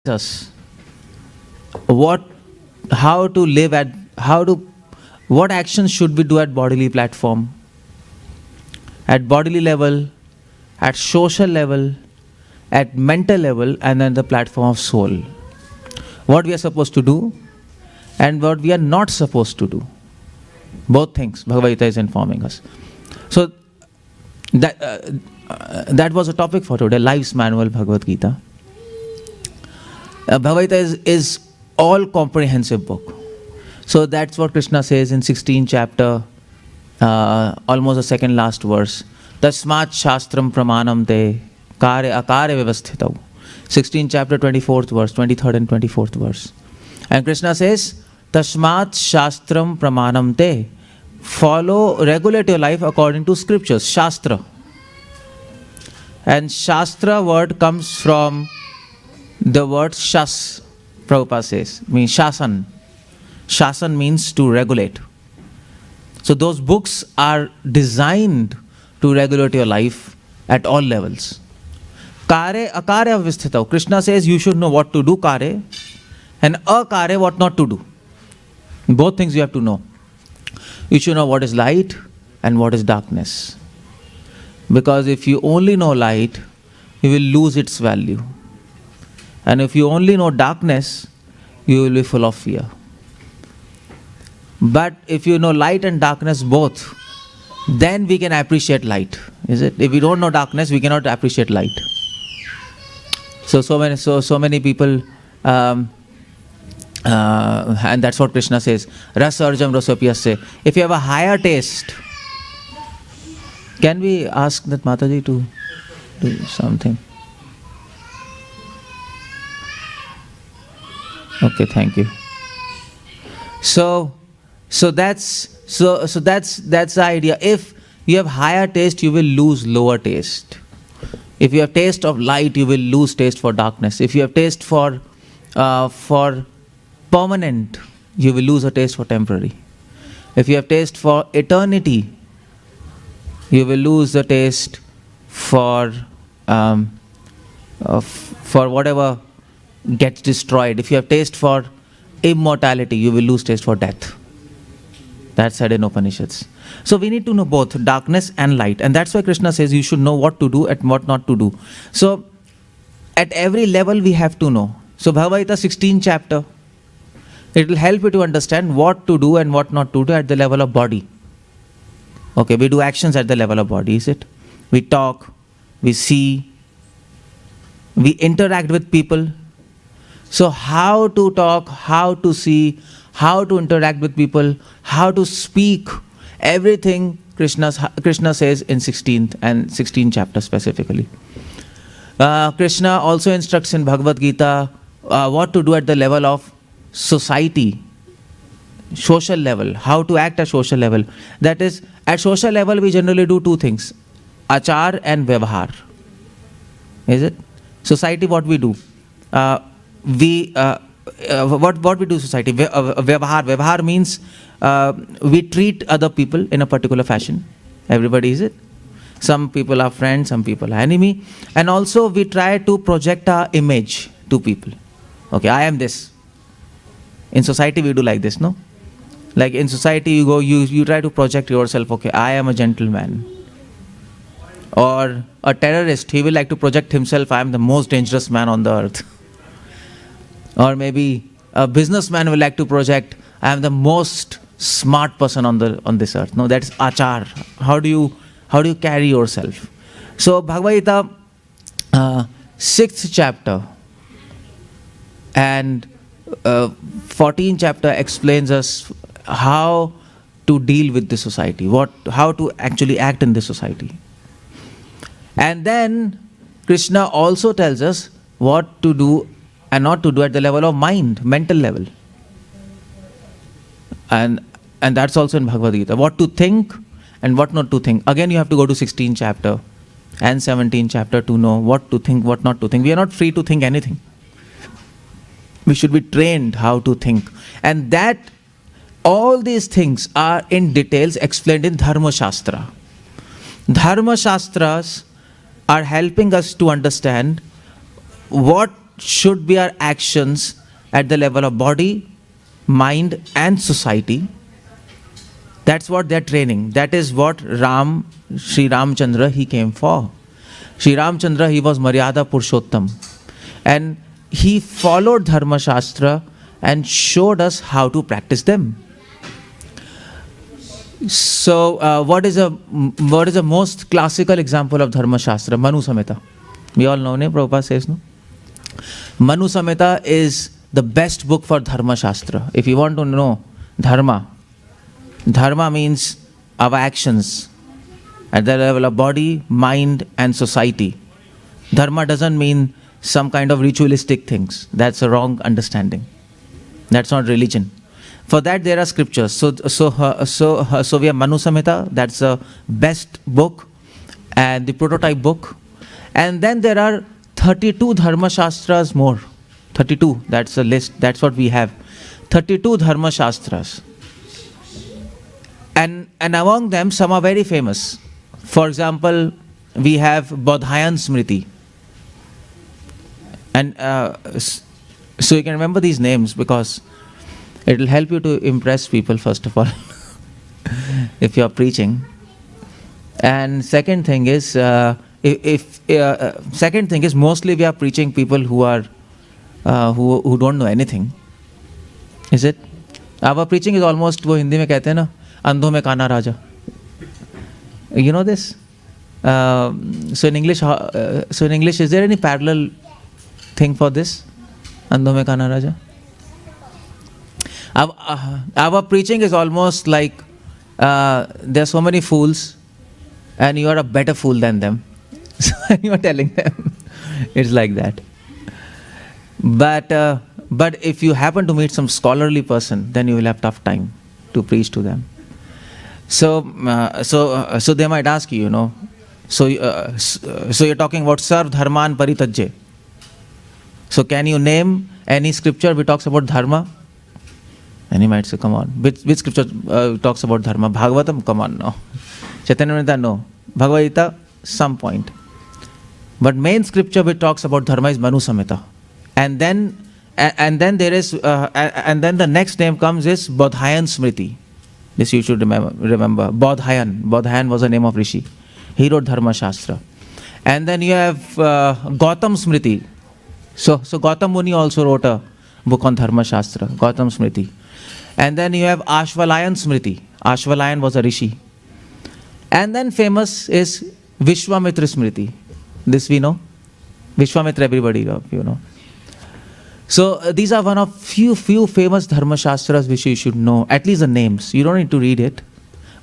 us how to live at, what actions should we do at bodily platform, at bodily level, at social level, at mental level, and then the platform of soul. What we are supposed to do and what we are not supposed to do. Both things Bhagavad Gita is informing us. So that was a topic for today, Life's Manual Bhagavad Gita. Bhagavad Gita is all comprehensive book. So that's what Krishna says in 16th chapter, almost the second last verse. Tasmat shastram pramanam te kare akare vyavasthitau. 16th chapter, 24th verse, 23rd and 24th verse. And Krishna says, Tasmat shastram pramanam te. Follow, regulate your life according to scriptures, shastra. And shastra word comes from the word shas, Prabhupada says, means shasan. Shasan means to regulate. So those books are designed to regulate your life at all levels. Kare akare avisthitau. Krishna says you should know what to do, kare, and akare, what not to do. Both things you have to know. You should know what is light and what is darkness. Because if you only know light, you will lose its value. And if you only know darkness, you will be full of fear. But if you know light and darkness both, then we can appreciate light. Is it? If we don't know darkness, we cannot appreciate light. So many people, and that's what Krishna says. Rasarjam rasopyasya. If you have a higher taste, can we ask that Mataji to do something? Okay, thank you. So that's the idea. If you have higher taste, you will lose lower taste. If you have taste of light, you will lose taste for darkness. If you have taste for permanent, you will lose a taste for temporary. If you have taste for eternity, you will lose the taste for whatever gets destroyed. If you have taste for immortality, you will lose taste for death. That's said in Upanishads. So we need to know both darkness and light. And that's why Krishna says you should know what to do and what not to do. So at every level we have to know. So Bhagavad Gita 16th chapter, it will help you to understand what to do and what not to do at the level of body. Okay, we do actions at the level of body, is it? We talk, we see, we interact with people. So how to talk, how to see, how to interact with people, how to speak, everything Krishna says in 16th chapter specifically. Krishna also instructs in Bhagavad Gita what to do at the level of society, social level, how to act at social level. That is, at social level we generally do two things, achar and vyavahar. Is it? Society, what we do? What we do society? Vyavahar means we treat other people in a particular fashion. Everybody, is it? Some people are friends, some people are enemy. And also we try to project our image to people. Okay, I am this. In society we do like this, no? Like in society you try to project yourself, okay, I am a gentleman. Or a terrorist, he will like to project himself, I am the most dangerous man on the earth. Or maybe a businessman will like to project, I am the most smart person on this earth. No, that's achar. How do you carry yourself? So Bhagavad Gita 6th chapter and 14th chapter explains us how to deal with the society, how to actually act in this society. And then Krishna also tells us what to do and not to do at the level of mind, mental level. And that's also in Bhagavad Gita. What to think and what not to think. Again, you have to go to 16th chapter and 17th chapter to know what to think, what not to think. We are not free to think anything. We should be trained how to think. And that all these things are in details explained in Dharma Shastra. Dharma Shastras are helping us to understand what should be our actions at the level of body, mind and society. That's what they're training. That is what Sri Ramchandra, he came for. Sri Ramchandra, he was Maryada Purushottam. And he followed Dharma Shastra and showed us how to practice them. So, what is the most classical example of Dharma Shastra? Manu Samhita. We all know, ne? Prabhupada says, no? Manu Samhita is the best book for Dharma Shastra. If you want to know Dharma, Dharma means our actions at the level of body, mind and society. Dharma doesn't mean some kind of ritualistic things. That's a wrong understanding. That's not religion. For that there are scriptures. So we have Manu Samhita, that's the best book and the prototype book. And then there are 32 Dharma Shastras more. 32, that's the list, that's what we have. 32 Dharma Shastras. And among them, some are very famous. For example, we have Bodhayan Smriti. And so you can remember these names because it will help you to impress people, first of all, if you are preaching. And second thing is, second thing is mostly we are preaching people who are who don't know anything. Is it? Our preaching is almost, वो हिंदी में कहते हैं ना, अंधों में काना राजा. You know this? So in English, is there any parallel thing for this? Andho mein kana raja. Our preaching is almost like there are so many fools and you are a better fool than them. So you are telling them. It's like that. But if you happen to meet some scholarly person, then you will have tough time to preach to them. So they might ask you, so you're talking about Sarv Dharman Paritajye. So can you name any scripture which talks about dharma? And you might say, come on, which scripture talks about dharma? Bhagavatam? Come on, no. Chaitanya Amrita? No. Bhagavad Gita? Some point. But main scripture which talks about dharma is Manu Samhita. And then there is, and then the next name comes is Bodhayan Smriti. This you should remember. Bodhayan was the name of Rishi. He wrote Dharma Shastra. And then you have Gautam Smriti. So Gautam Muni also wrote a book on Dharma Shastra, Gautam Smriti. And then you have Ashvalayan Smriti. Ashvalayan was a rishi. And then famous is Vishwamitra Smriti. This we know. Vishwamitra, everybody know. So these are one of few famous Dharma Shastras which you should know. At least the names. You don't need to read it,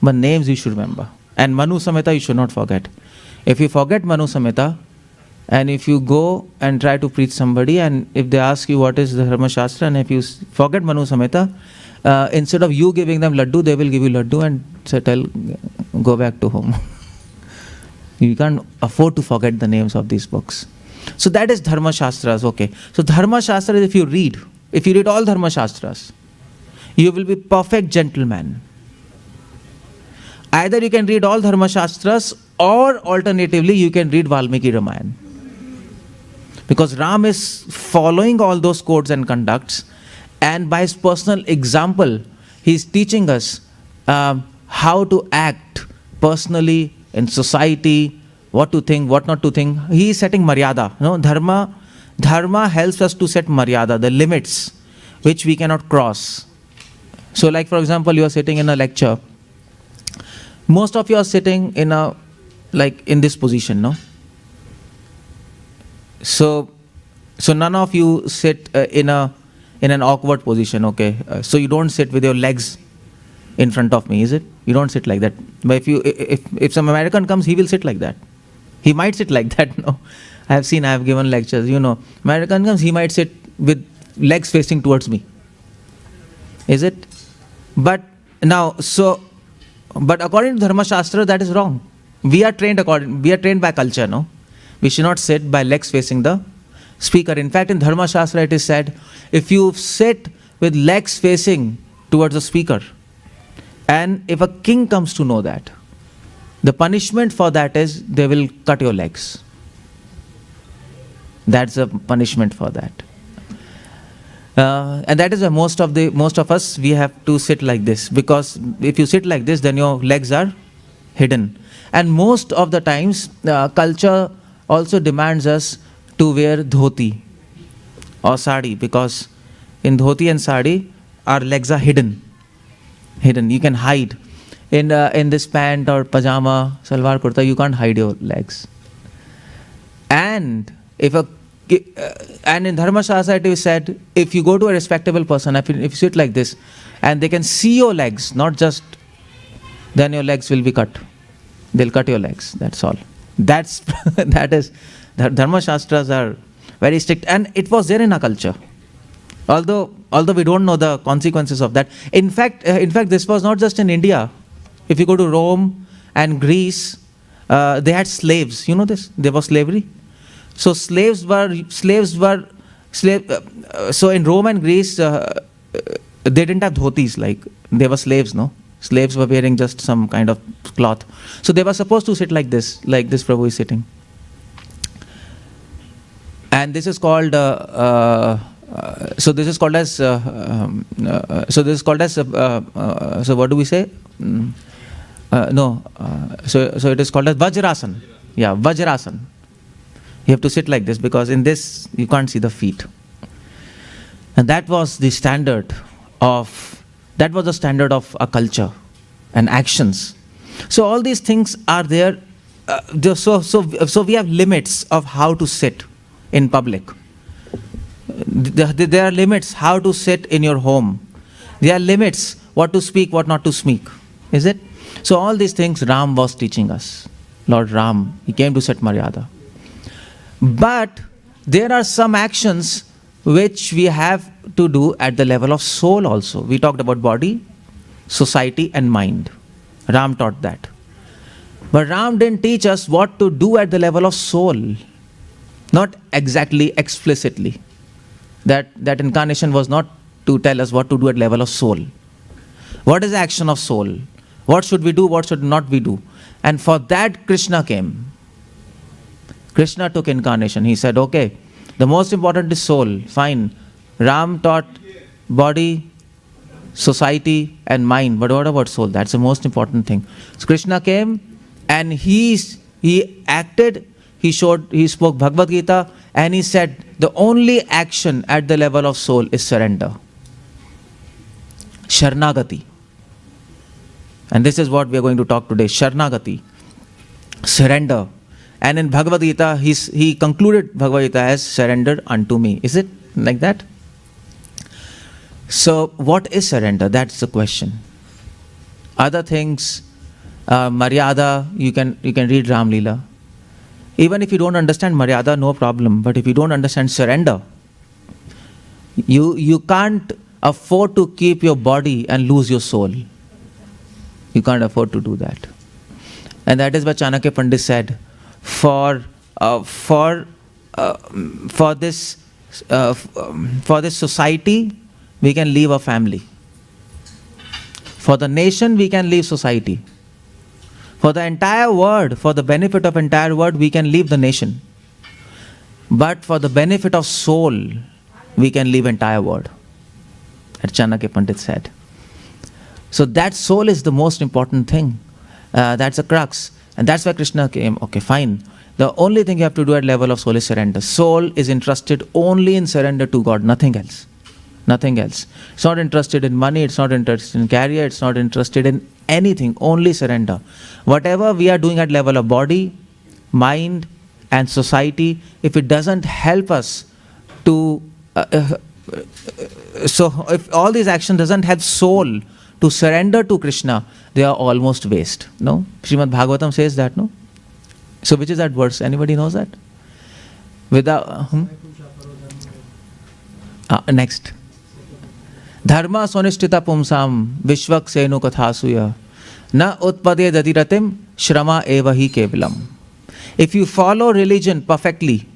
but names you should remember. And Manu Samhita you should not forget. If you forget Manu Samhita, and if you go and try to preach somebody, and if they ask you what is the Dharma Shastra, and if you forget Manu Samhita, instead of you giving them laddu, they will give you laddu and say, go back to home. You can't afford to forget the names of these books. So that is Dharma Shastras, okay. So Dharma Shastras, if you read all Dharma Shastras, you will be perfect gentleman. Either you can read all Dharma Shastras, or alternatively you can read Valmiki Ramayana. Because Ram is following all those codes and conducts, and by his personal example, he is teaching us how to act personally in society, what to think, what not to think. He is setting maryada. Dharma helps us to set maryada, the limits which we cannot cross. So like for example, you are sitting in a lecture. Most of you are sitting in in this position, no? So none of you sit in an awkward position, okay? So you don't sit with your legs in front of me, is it? You don't sit like that. But if some American comes, he will sit like that. He might sit like that, no? I have given lectures, American comes, he might sit with legs facing towards me. Is it? But according to Dharma Shastra, that is wrong. We are trained by culture, no? We should not sit by legs facing the speaker. In fact, in Dharma Shastra it is said, if you sit with legs facing towards the speaker, and if a king comes to know that, the punishment for that is they will cut your legs. That's a punishment for that. And that is why most of us, we have to sit like this, because if you sit like this, then your legs are hidden. And most of the times, culture also demands us to wear dhoti or sari, because in dhoti and sari, our legs are hidden. You can hide. In this pant or pajama, salwar kurta, you can't hide your legs. And and in Dharma Shastra it is said, if you go to a respectable person, if you sit like this, and they can see your legs, not just, then your legs will be cut. They'll cut your legs. That's all. That is, the Dharma Shastras are very strict, and it was there in our culture. Although we don't know the consequences of that. In fact, this was not just in India. If you go to Rome and Greece, they had slaves. You know this? There was slavery. So slaves were. So in Rome and Greece, they didn't have dhotis. Like, they were slaves, no? Slaves were wearing just some kind of cloth. So they were supposed to sit like this Prabhu is sitting. And this is called. So this is called as. So what do we say? So it is called as Vajrasan. Yeah, Vajrasan. You have to sit like this, because in this you can't see the feet. And that was the standard of a culture and actions. So all these things are there. So we have limits of how to sit in public. There are limits how to sit in your home. There are limits what to speak, what not to speak. Is it? So all these things Ram was teaching us. Lord Ram, he came to set Maryada. But there are some actions which we have to do at the level of soul also. We talked about body, society and mind. Ram taught that. But Ram didn't teach us what to do at the level of soul. Not exactly, explicitly. That incarnation was not to tell us what to do at level of soul. What is the action of soul? What should we do? What should not we do? And for that Krishna came. Krishna took incarnation. He said, okay, the most important is soul. Fine. Ram taught body, society and mind. But what about soul? That's the most important thing. So Krishna came and he acted, he spoke Bhagavad Gita, and he said the only action at the level of soul is surrender. Sharnagati. And this is what we are going to talk today. Sharnagati. Surrender. And in Bhagavad Gita, he concluded Bhagavad Gita as surrender unto me. Is it like that? So what is surrender? That's the question. Other things, Maryada, you can read Ram Leela. Even if you don't understand Maryada, no problem. But if you don't understand surrender, you can't afford to keep your body and lose your soul. You can't afford to do that. And that is what Chanakya Pandit said. For this society, we can leave a family. For the nation, we can leave society. For the entire world, for the benefit of entire world, we can leave the nation. But for the benefit of soul, we can leave entire world. As Chanakya Pandit said. So that soul is the most important thing. That's the crux. And that's why Krishna came. Okay, fine. The only thing you have to do at level of soul is surrender. Soul is interested only in surrender to God, nothing else. Nothing else. It's not interested in money, it's not interested in career, it's not interested in anything, only surrender. Whatever we are doing at level of body, mind and society, if it doesn't help us to... so if all these actions doesn't help soul to surrender to Krishna, they are almost waste. No? Srimad Bhagavatam says that, no? So which is that verse? Anybody knows that? Without... next. Dharma sonishtita pumsam vishvak senu kathasuya na utpade dadiratim shrama evahi kevalam. If you follow religion perfectly,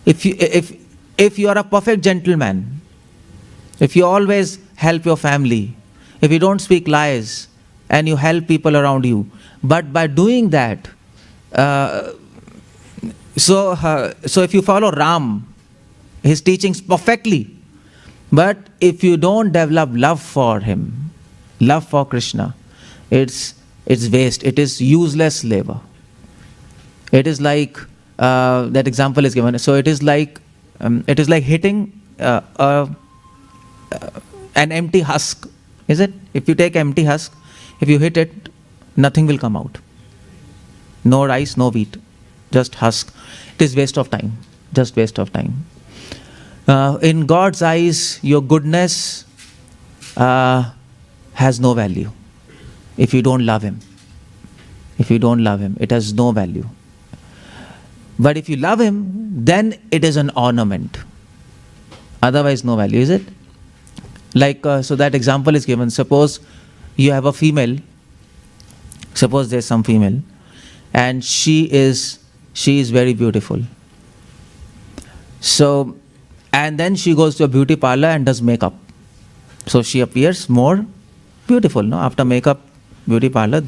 if you are a perfect gentleman, if you always help your family, if you don't speak lies and you help people around you, but by doing that, So if you follow Ram, his teachings perfectly, but if you don't develop love for him, love for Krishna, it's waste. It is useless labor. It is like that example is given. So it is like hitting an empty husk. Is it? If you take empty husk, if you hit it, nothing will come out. No rice, no wheat, just husk. It is waste of time. Just waste of time. In God's eyes, your goodness has no value. If you don't love Him, it has no value. But if you love Him, then it is an ornament. Otherwise, no value, is it? Like, so that example is given. Suppose you have a female. Suppose there's some female, and she is very beautiful. So, and then she goes to a beauty parlor and does makeup. So she appears more beautiful. No, after makeup, beauty parlor,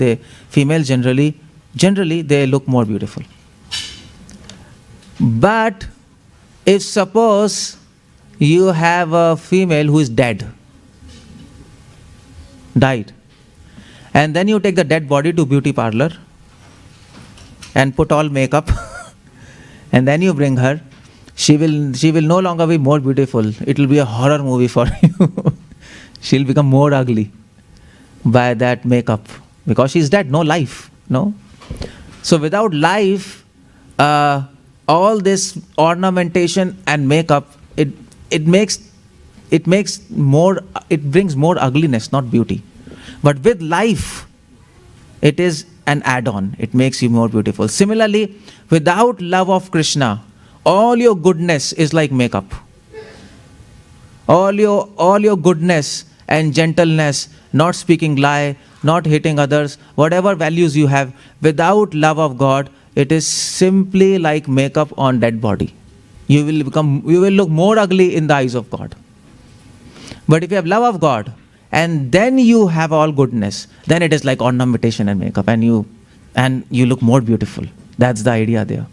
female generally they look more beautiful. But if suppose you have a female who is died, and then you take the dead body to beauty parlor and put all makeup and then you bring her, she will no longer be more beautiful. It will be a horror movie for you. She'll become more ugly by that makeup because she's dead, no life. No. So without life, all this ornamentation and makeup, it brings more ugliness, not beauty. But with life, it is an add-on. It makes you more beautiful. Similarly, without love of Krishna, all your goodness is like makeup. All your goodness and gentleness, not speaking lie, not hating others, whatever values you have, without love of God, it is simply like makeup on dead body. You will look more ugly in the eyes of God. But if you have love of God, and then you have all goodness, then it is like ornamentation and makeup, and you look more beautiful. That's the idea there.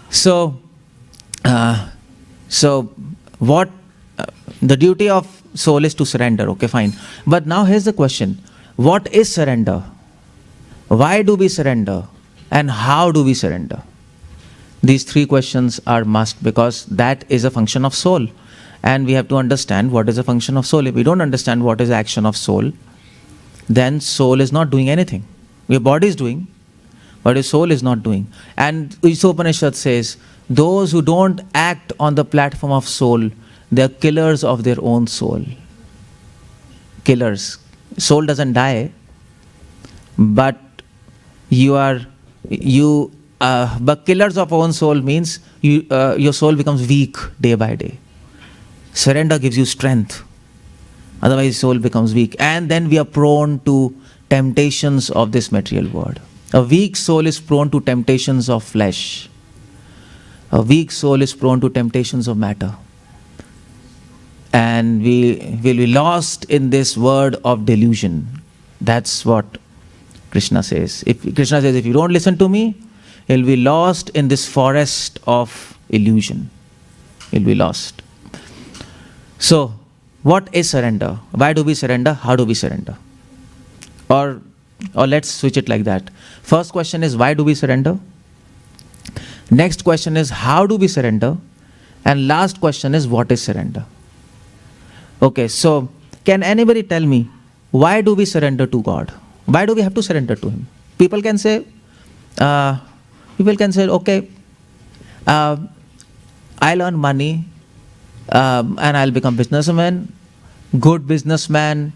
So what the duty of soul is to surrender. Okay, fine. But now here's the question: what is surrender? Why do we surrender? And how do we surrender? These three questions are must, because that is a function of soul. And we have to understand what is a function of soul. If we don't understand what is the action of soul, then soul is not doing anything. Your body is doing, but your soul is not doing. And Upanishad says, those who don't act on the platform of soul, they are killers of their own soul. Killers. Soul doesn't die, but but killers of own soul means your soul becomes weak day by day. Surrender gives you strength. Otherwise, soul becomes weak. And then we are prone to temptations of this material world. A weak soul is prone to temptations of flesh. A weak soul is prone to temptations of matter. And we will be lost in this world of delusion. That's what Krishna says. Krishna says, if you don't listen to me, you'll be lost in this forest of illusion. You'll be lost. So, what is surrender? Why do we surrender? How do we surrender? Or let's switch it like that. First question is, why do we surrender? Next question is, how do we surrender? And last question is, what is surrender? Okay, so can anybody tell me, why do we surrender to God? Why do we have to surrender to Him? People can say, okay, I'll earn money and I'll become businessman, good businessman,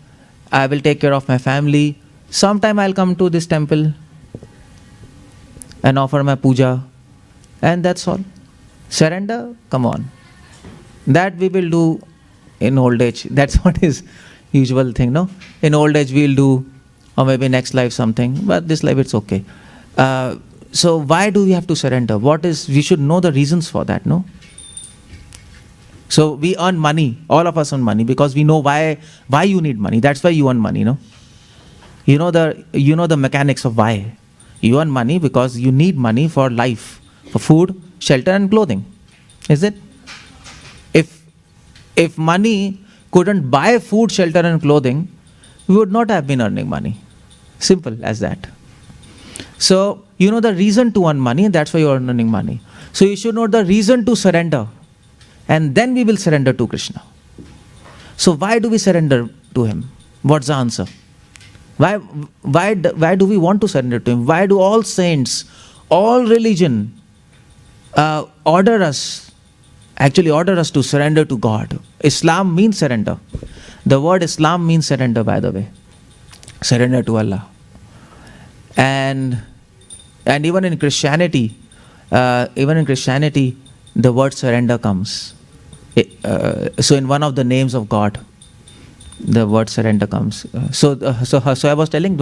I will take care of my family. Sometime I'll come to this temple and offer my puja, and that's all. Surrender? Come on. That we will do in old age. That's what is usual thing, no? In old age we'll do, or maybe next life something, but this life it's okay. So why do we have to surrender? We should know the reasons for that, no? So we earn money, all of us earn money, because we know why you need money. That's why you earn money, no? You know the mechanics of why. You earn money because you need money for life, For food, shelter and clothing. Is it? If money couldn't buy food, shelter and clothing, we would not have been earning money. Simple as that. So, you know the reason to earn money, and that's why you are earning money. So you should know the reason to surrender. And then we will surrender to Krishna. So why do we surrender to Him? What's the answer? Why do we want to surrender to Him? Why do all saints, all religion order us to surrender to God? Islam means surrender. The word Islam means surrender, by the way. Surrender to Allah. And even in Christianity, the word surrender comes. So in one of the names of God, the word surrender comes. So I was telling,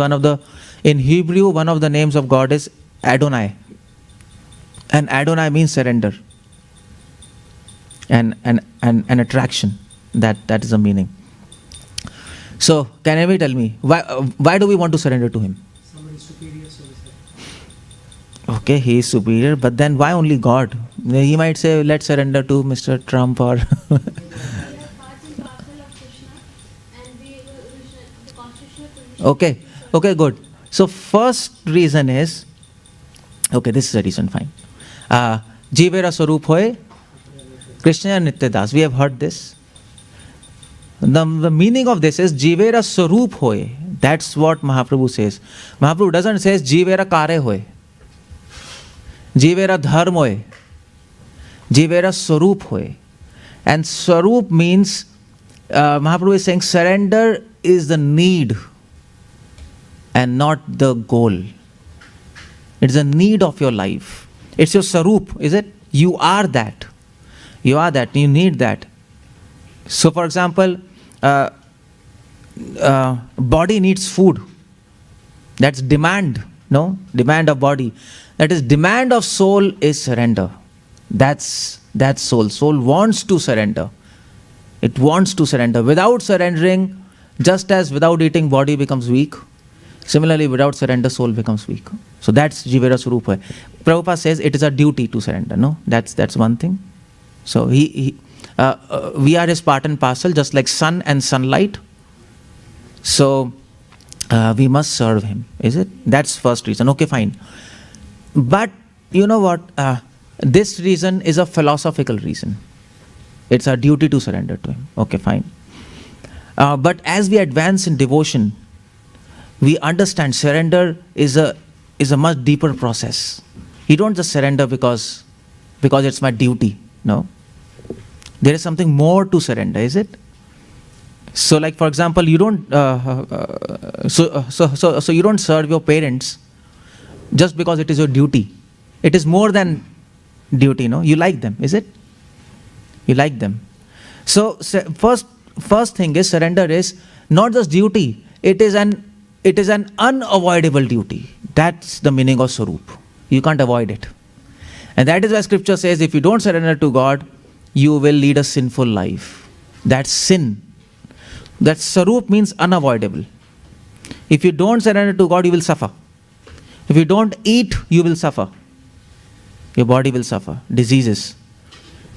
in Hebrew, one of the names of God is Adonai. And Adonai means surrender. And attraction. That is the meaning. So, can anybody tell me, why do we want to surrender to Him? Somebody superior, so we say. Okay, He is superior, but then why only God? He might say, let's surrender to Mr. Trump or... Okay, good. So, first reason is, okay, this is the reason, fine. Jivera Swarup Hoye, Krishna Nitya Das. We have heard this. The meaning of this is Jivera Swarup Hoye. That's what Mahaprabhu says. Mahaprabhu doesn't say Jivera Kare Hoye, Jivera Dharma Hoye, Jivera Swarup Hoye. And Swarup means, Mahaprabhu is saying surrender is the need and not the goal. It's a need of your life. It's your Swarup, is it? You are that. You are that. You need that. So, for example, body needs food. That's demand, no? Demand of body. That is, demand of soul is surrender. That's soul. Soul wants to surrender. It wants to surrender. Without surrendering, just as without eating, body becomes weak, similarly, without surrender, soul becomes weak. So that's Jivera Swarupa. Prabhupada says it is a duty to surrender. No, that's one thing. So we are His part and parcel, just like sun and sunlight. So we must serve Him. Is it? That's first reason. Okay, fine. But you know what? This reason is a philosophical reason. It's our duty to surrender to Him. Okay, fine. But as we advance in devotion, we understand surrender is a much deeper process. You don't just surrender because it's my duty. No. There is something more to surrender, is it? So, like for example, you don't so you don't serve your parents just because it is your duty. It is more than duty, no? You like them, is it? You like them. So first thing is surrender is not just duty. It is an unavoidable duty. That's the meaning of Swarup. You can't avoid it. And that is why Scripture says if you don't surrender to God, you will lead a sinful life. That's sin. That Swarup means unavoidable. If you don't surrender to God, you will suffer. If you don't eat, you will suffer. Your body will suffer. Diseases.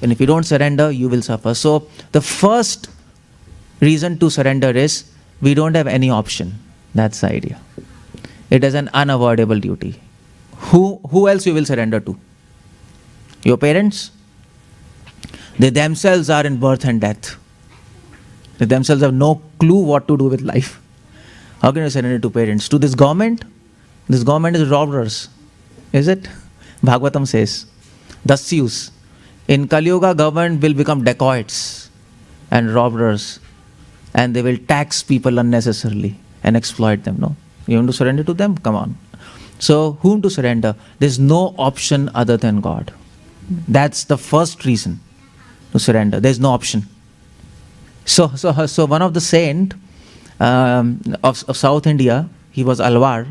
And if you don't surrender, you will suffer. So the first reason to surrender is we don't have any option. That's the idea. It is an unavoidable duty. Who else you will surrender to? Your parents? They themselves are in birth and death. They themselves have no clue what to do with life. How can you surrender to parents? To this government? This government is robbers. Is it? Bhagavatam says, 𝗙liche𝗹𝗹𝗀𝗀. In Kali Yuga, government will become dacoits and robbers, and they will tax people unnecessarily and exploit them. No? You want to surrender to them? Come on. So, whom to surrender? There's no option other than God. That's the first reason to surrender. There's no option. So one of the saint of South India, he was Alvar,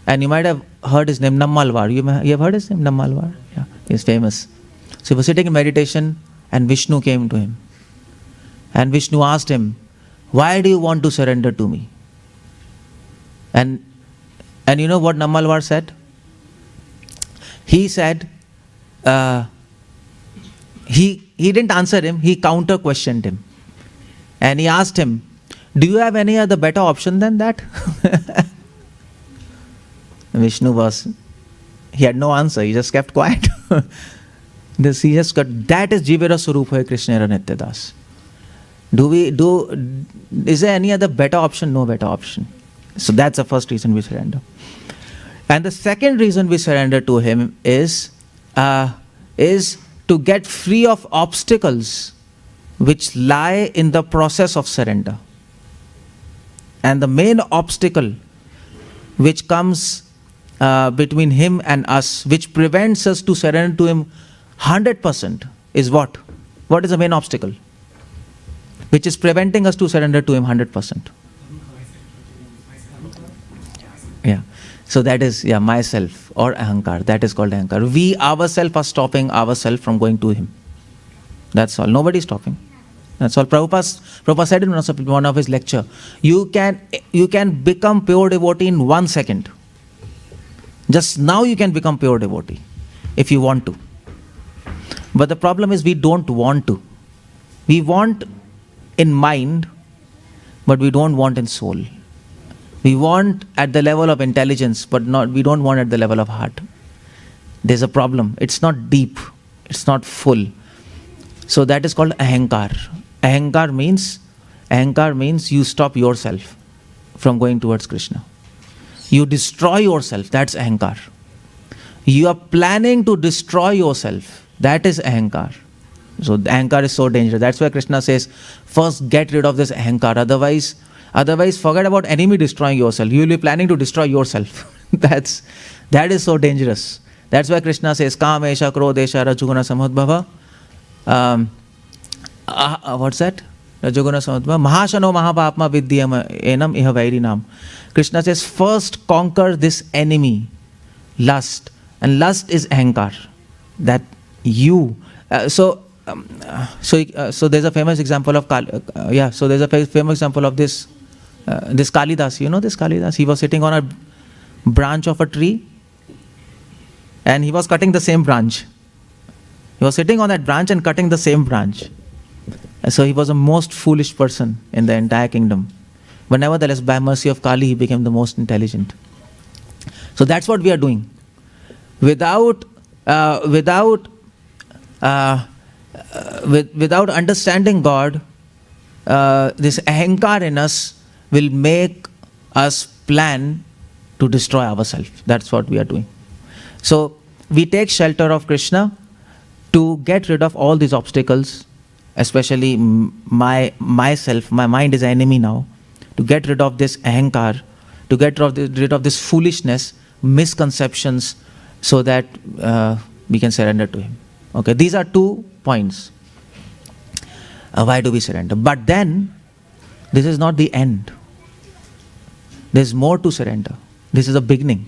and you might have heard his name, Nammalvar. You have heard his name, Nammalvar? Yeah, he's famous. So he was sitting in meditation, and Vishnu came to him. And Vishnu asked him, why do you want to surrender to me? And you know what Nammalvar said? He said, he didn't answer him, he counter questioned him. And he asked him, do you have any other better option than that? He had no answer, he just kept quiet. He just got, that is Jivira Swarupa Krishna Nityadas. Is there any other better option? No better option. So that's the first reason we surrender. And the second reason we surrender to him is to get free of obstacles which lie in the process of surrender. And the main obstacle which comes between him and us, which prevents us to surrender to him 100%, is what? What is the main obstacle which is preventing us to surrender to him 100%? Yeah. So that is, myself or ahankar. That is called ahankar. We ourselves are stopping ourselves from going to him. That's all. Nobody is stopping. That's all. Prabhupada said in one of his lecture, you can become pure devotee in 1 second. Just now you can become pure devotee if you want to. But the problem is we don't want to. We want in mind, but we don't want in soul. We want at the level of intelligence, but we don't want at the level of heart. There's a problem. It's not deep. It's not full. So that is called ahankar. Ahankar means you stop yourself from going towards Krishna. You destroy yourself. That's ahankar. You are planning to destroy yourself. That is ahankar. So ahankar is so dangerous. That's why Krishna says, first get rid of this ahankar. Otherwise, forget about enemy destroying yourself. You will be planning to destroy yourself. That is so dangerous. That's why Krishna says, 𝗙𝗲𝗃 𝗪𝗂𝗪 what's that? Rajoguna Samadva. Mahashano Mahapapma Vidyam Enam Iha Vairinam. Krishna says, first conquer this enemy, lust. And lust is ahankar. That you. So there's a famous example of this Kalidas. You know this Kalidas? He was sitting on a branch of a tree and he was cutting the same branch. He was sitting on that branch and cutting the same branch. So he was the most foolish person in the entire kingdom. But nevertheless, by mercy of Kali, he became the most intelligent. So that's what we are doing. Without understanding God, this ahankar in us will make us plan to destroy ourselves. That's what we are doing. So we take shelter of Krishna to get rid of all these obstacles, especially myself. My mind is an enemy now. To get rid of this ahankar, to get rid of this foolishness, misconceptions, so that we can surrender to him. Okay, these are 2 points. Why do we surrender? But then, this is not the end. There's more to surrender. This is a beginning.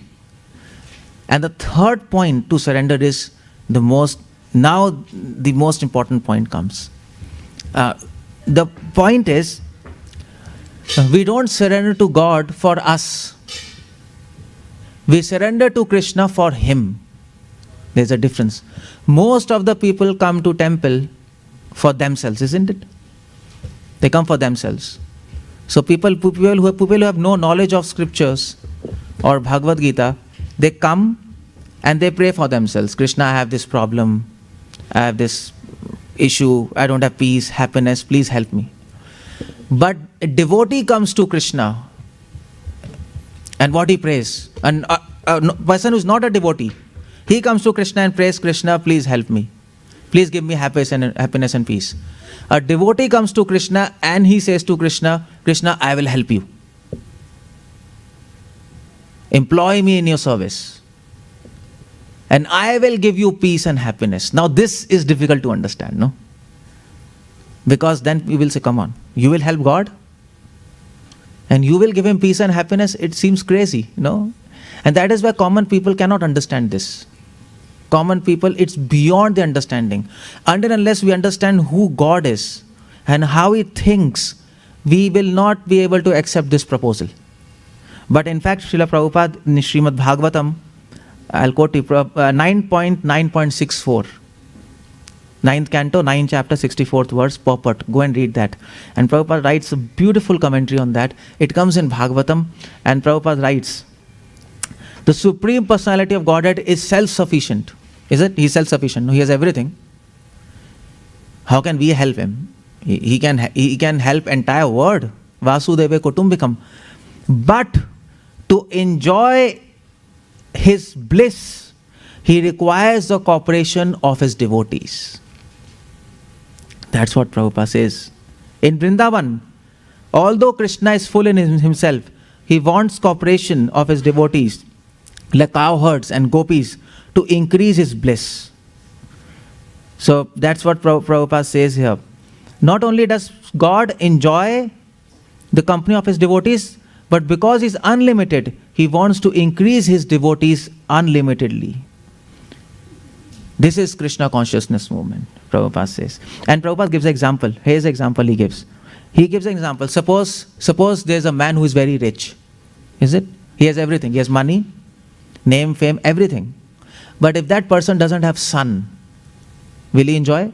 And the third point to surrender is the most important point comes. The point is, we don't surrender to God for us. We surrender to Krishna for him. There's a difference. Most of the people come to temple for themselves, isn't it? They come for themselves. So people who have no knowledge of scriptures or Bhagavad Gita, they come and they pray for themselves. Krishna, I have this problem. I have this issue. I don't have peace, happiness. Please help me. But a devotee comes to Krishna and what he prays. And a person who is not a devotee, he comes to Krishna and prays, Krishna, please help me. Please give me happiness and peace. A devotee comes to Krishna and he says to Krishna, Krishna, I will help you. Employ me in your service. And I will give you peace and happiness. Now this is difficult to understand, no? Because then we will say, come on, you will help God? And you will give him peace and happiness? It seems crazy, no? And that is why common people cannot understand this. Common people, it's beyond the understanding. Until unless we understand who God is and how he thinks, we will not be able to accept this proposal. But in fact, Srila Prabhupada in Srimad Bhagavatam I'll quote you, 9.9.64. 9th canto, 9th chapter, 64th verse, purport. Go and read that. And Prabhupada writes a beautiful commentary on that. It comes in Bhagavatam, and Prabhupada writes, the Supreme Personality of Godhead is self-sufficient. Is it? He is self-sufficient. No, he has everything. How can we help him? He can help entire world. Vasudeva Kutumbikam. But to enjoy his bliss, he requires the cooperation of his devotees. That's what Prabhupada says. In Vrindavan, although Krishna is full in himself, he wants cooperation of his devotees, like cowherds and gopis, to increase his bliss. So that's what Prabhupada says here. Not only does God enjoy the company of his devotees, but because he is unlimited, he wants to increase his devotees unlimitedly. This is Krishna Consciousness movement, Prabhupada says. And Prabhupada gives an example. Here's an example he gives. He gives an example. Suppose there's a man who is very rich. Is it? He has everything. He has money, name, fame, everything. But if that person doesn't have son, will he enjoy?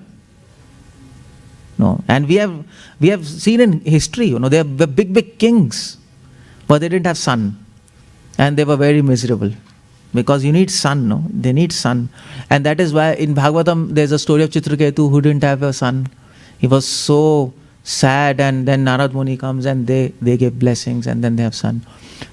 No. And we have seen in history, they were big kings, but they didn't have son. And they were very miserable. Because you need son, no? They need son. And that is why in Bhagavatam there's a story of Chitraketu who didn't have a son. He was so sad, and then Narad Muni comes and they give blessings, and then they have son.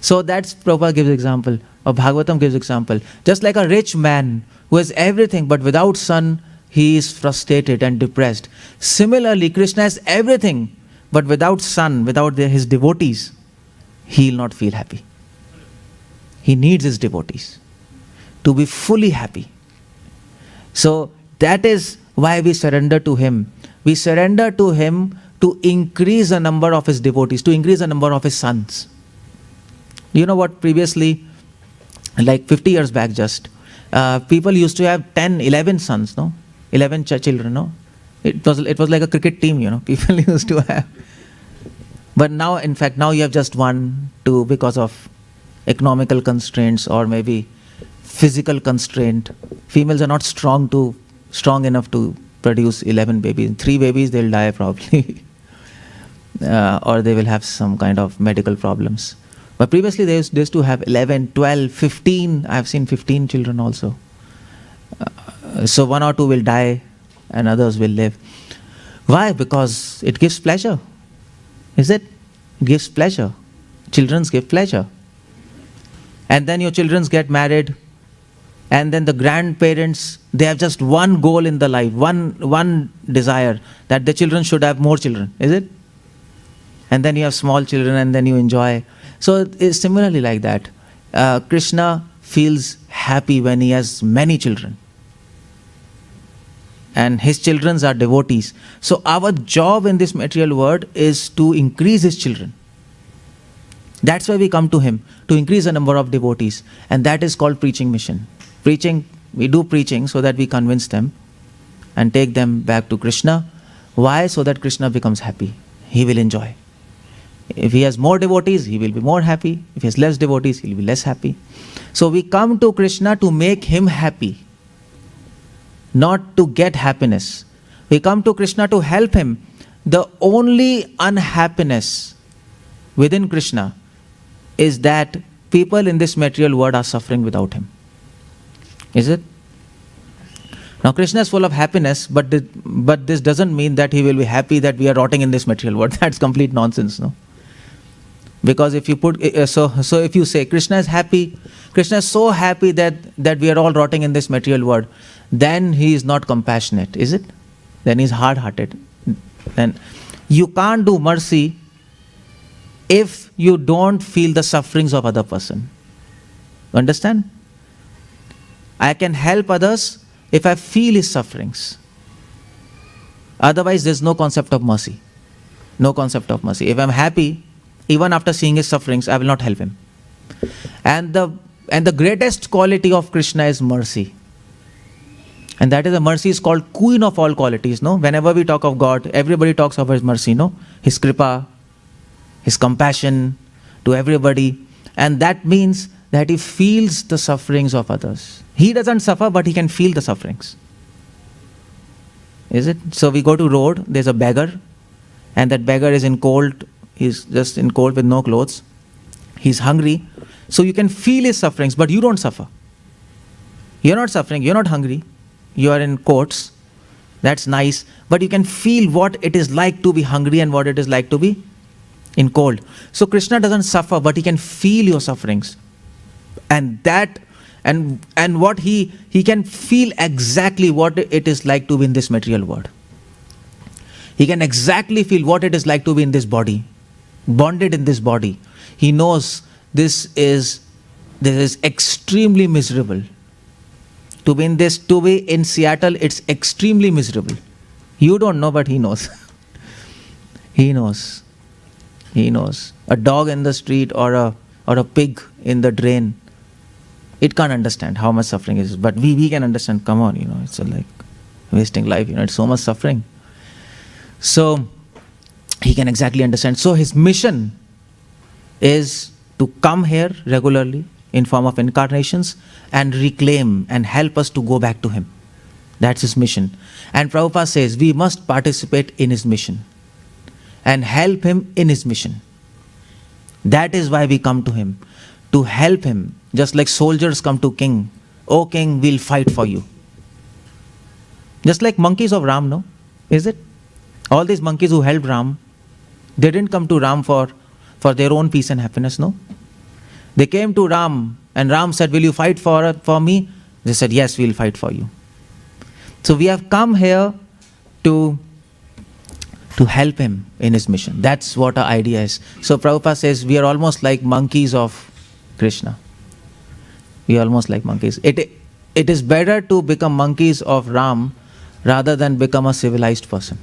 So that's Prabhupada gives example, or Bhagavatam gives example. Just like a rich man who has everything but without son, he is frustrated and depressed. Similarly, Krishna has everything but without son, without his devotees, he will not feel happy. He needs his devotees to be fully happy. So that is why we surrender to him. We surrender to him to increase the number of his devotees, to increase the number of his sons. You know what, previously, like 50 years back just, people used to have 10, 11 sons, no? 11 children, no? It was like a cricket team, people used to have. But now, in fact, now you have just 1, 2 because of economical constraints or maybe physical constraint. Females are not strong enough to produce 11 babies. 3 babies, they'll die probably. Or they will have some kind of medical problems. But previously they used to have 11, 12, 15. I have seen 15 children also. So 1 or 2 will die and others will live. Why? Because it gives pleasure. Is it? It gives pleasure. Children give pleasure. And then your children get married, and then the grandparents, they have just one goal in the life, one desire, that the children should have more children. Is it? And then you have small children, and then you enjoy. So it's similarly like that. Krishna feels happy when he has many children. And his children are devotees. So our job in this material world is to increase his children. That's why we come to him, to increase the number of devotees. And that is called preaching mission. Preaching, we do preaching so that we convince them and take them back to Krishna. Why? So that Krishna becomes happy. He will enjoy. If he has more devotees, he will be more happy. If he has less devotees, he will be less happy. So we come to Krishna to make him happy, not to get happiness. We come to Krishna to help him. The only unhappiness within Krishna is that people in this material world are suffering without him. Is it? Now Krishna is full of happiness, but this doesn't mean that he will be happy that we are rotting in this material world. That's complete nonsense, no? Because if you put so if you say Krishna is happy, Krishna is so happy that we are all rotting in this material world, then he is not compassionate, is it? Then he is hard-hearted. Then you can't do mercy if you don't feel the sufferings of other person. Understand? I can help others if I feel his sufferings. Otherwise, there's no concept of mercy. No concept of mercy. If I'm happy, even after seeing his sufferings, I will not help him. And the greatest quality of Krishna is mercy. And that is, the mercy is called queen of all qualities, no? Whenever we talk of God, everybody talks of his mercy, no? His kripa, his compassion to everybody. And that means that he feels the sufferings of others. He doesn't suffer, but he can feel the sufferings. Is it? So we go to road, there's a beggar, and that beggar is in cold, he's just in cold with no clothes. He's hungry. So you can feel his sufferings, but you don't suffer. You're not suffering, you're not hungry, you are in coats. That's nice, but you can feel what it is like to be hungry and what it is like to be in cold. So Krishna doesn't suffer, but he can feel your sufferings. And that, and what he can feel exactly what it is like to be in this material world. He can exactly feel what it is like to be in this body, bonded in this body. He knows this is extremely miserable. To be in Seattle, it's extremely miserable. You don't know, but he knows. He knows. He knows. A dog in the street or a pig in the drain, it can't understand how much suffering it is. But we can understand, come on, it's like wasting life, it's so much suffering. So he can exactly understand. So his mission is to come here regularly in form of incarnations and reclaim and help us to go back to him. That's his mission. And Prabhupada says we must participate in his mission and help him in his mission. That is why we come to him, to help him, just like soldiers come to king. Oh king, we'll fight for you. Just like monkeys of Ram, no? Is it? All these monkeys who helped Ram, they didn't come to Ram for their own peace and happiness, no? They came to Ram and Ram said, will you fight for me? They said, yes, we'll fight for you. So we have come here to help him in his mission. That's what our idea is. So Prabhupada says we are almost like monkeys of Krishna. We are almost like monkeys. It is better to become monkeys of Ram rather than become a civilized person.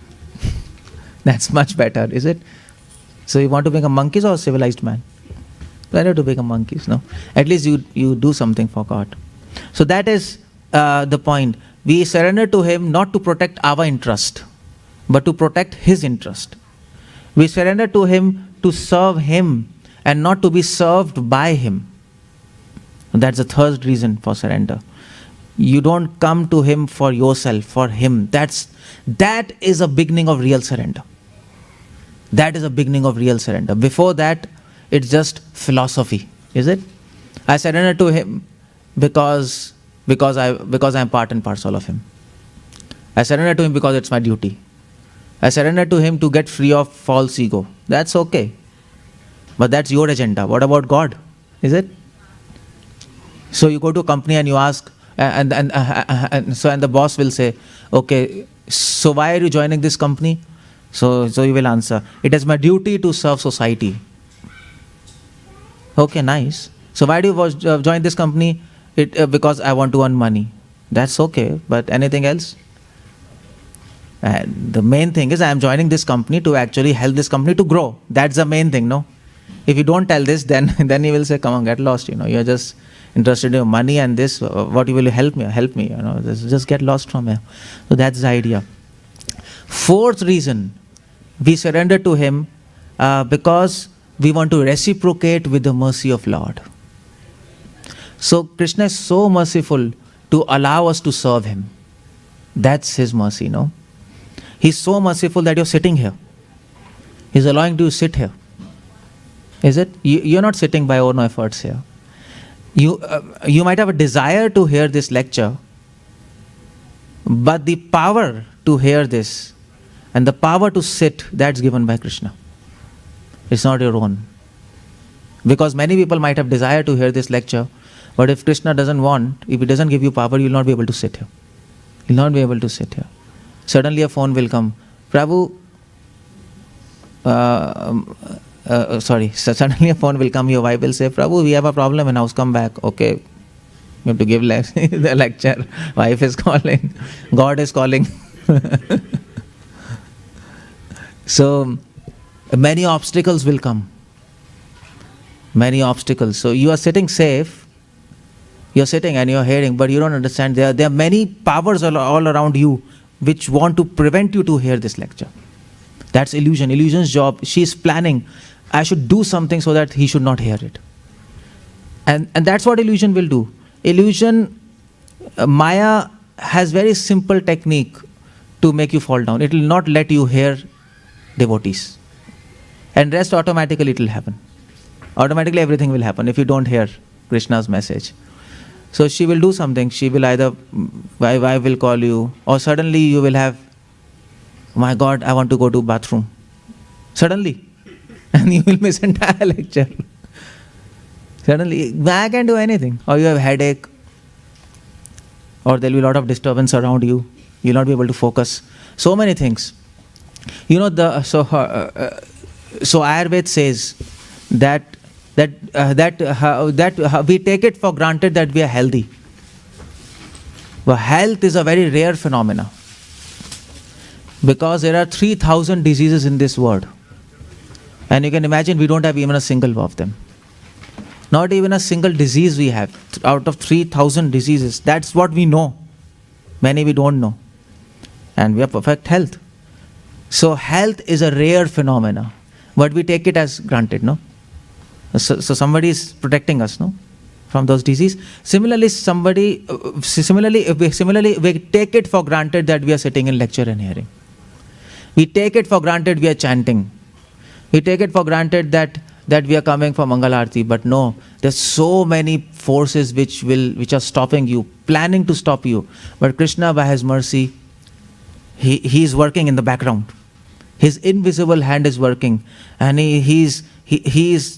That's much better, is it? So you want to become monkeys or a civilized man? Better to become monkeys, no? At least you do something for God. So that is the point. We surrender to him not to protect our interest, but to protect his interest. We surrender to him to serve him and not to be served by him. That's the third reason for surrender. You don't come to him for yourself, for him. That is a beginning of real surrender. That is a beginning of real surrender. Before that, it's just philosophy, is it? I surrender to him because I'm part and parcel of him. I surrender to him because it's my duty. I surrender to him to get free of false ego. That's okay. But that's your agenda. What about God? Is it? So you go to a company and you ask, and the boss will say, okay, so why are you joining this company? So you will answer, it is my duty to serve society. Okay, nice. So why do you join this company? Because I want to earn money. That's okay, but anything else? And the main thing is I am joining this company to actually help this company to grow. That's the main thing, no? If you don't tell this, then he will say, come on, get lost, you're just interested in your money and this, what will you help me, just get lost from here. So that's the idea. Fourth reason, we surrender to him because we want to reciprocate with the mercy of Lord. So Krishna is so merciful to allow us to serve him. That's his mercy, no? He's so merciful that you're sitting here. He's allowing you to sit here. Is it? You're not sitting by your own efforts here. You might have a desire to hear this lecture, but the power to hear this and the power to sit, that's given by Krishna. It's not your own. Because many people might have desire to hear this lecture, but if Krishna doesn't want, if he doesn't give you power, you'll not be able to sit here. You'll not be able to sit here. Suddenly a phone will come. Prabhu, suddenly a phone will come, your wife will say, Prabhu, we have a problem in house, come back. Okay, you have to give the lecture. Wife is calling, God is calling. So, many obstacles will come. Many obstacles. So, you are sitting safe, you are sitting and you are hearing, but you don't understand. There are many powers all around you which want to prevent you to hear this lecture. That's illusion. Illusion's job. She is planning, I should do something so that he should not hear it. And that's what illusion will do. Illusion, Maya has very simple technique to make you fall down. It will not let you hear devotees. And rest automatically it will happen. Automatically everything will happen if you don't hear Krishna's message. So she will do something. She will either, I will call you, or suddenly you will have, my God, I want to go to bathroom. Suddenly. And you will miss entire lecture. Suddenly, I can't do anything. Or you have headache. Or there will be a lot of disturbance around you. You will not be able to focus. So many things. You know, so Ayurveda says that we take it for granted that we are healthy. But health is a very rare phenomena. Because there are 3,000 diseases in this world. And you can imagine we don't have even a single of them. Not even a single disease we have. Out of 3,000 diseases. That's what we know. Many we don't know. And we have perfect health. So health is a rare phenomena. But we take it as granted, no? So somebody is protecting us, no? From those diseases. Similarly, we take it for granted that we are sitting in lecture and hearing. We take it for granted we are chanting. We take it for granted that we are coming for Mangal Arati, but no, there's so many forces which are stopping you, planning to stop you. But Krishna, by His mercy, He is working in the background. His invisible hand is working, and He is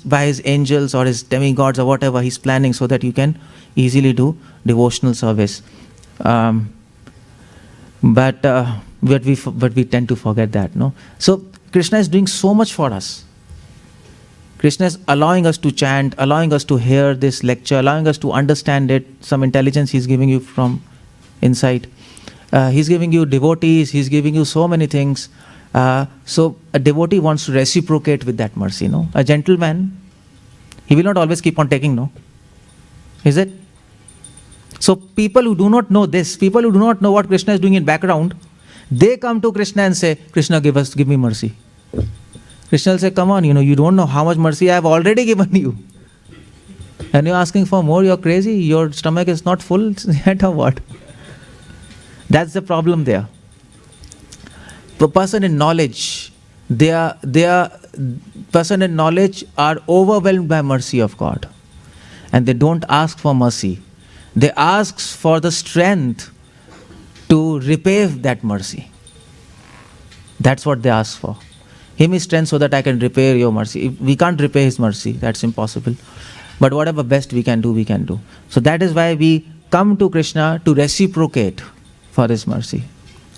by His angels or His demigods or whatever, He's planning so that you can easily do devotional service. But we tend to forget that, no? So Krishna is doing so much for us. Krishna is allowing us to chant, allowing us to hear this lecture, allowing us to understand it. Some intelligence He's giving you from inside. He's giving you devotees, He's giving you so many things. So a devotee wants to reciprocate with that mercy, no? A gentleman, he will not always keep on taking, no? Is it? So people who do not know this, people who do not know what Krishna is doing in background, they come to Krishna and say, Krishna, give me mercy. Krishna will say, come on, you don't know how much mercy I have already given you. And you're asking for more, you're crazy, your stomach is not full yet or what? That's the problem there. The person in knowledge, person in knowledge are overwhelmed by mercy of God. And they don't ask for mercy. They ask for the strength to repay that mercy. That's what they ask for. Give me strength so that I can repay your mercy. We can't repay His mercy. That's impossible. But whatever best we can do, we can do. So that is why we come to Krishna to reciprocate for His mercy.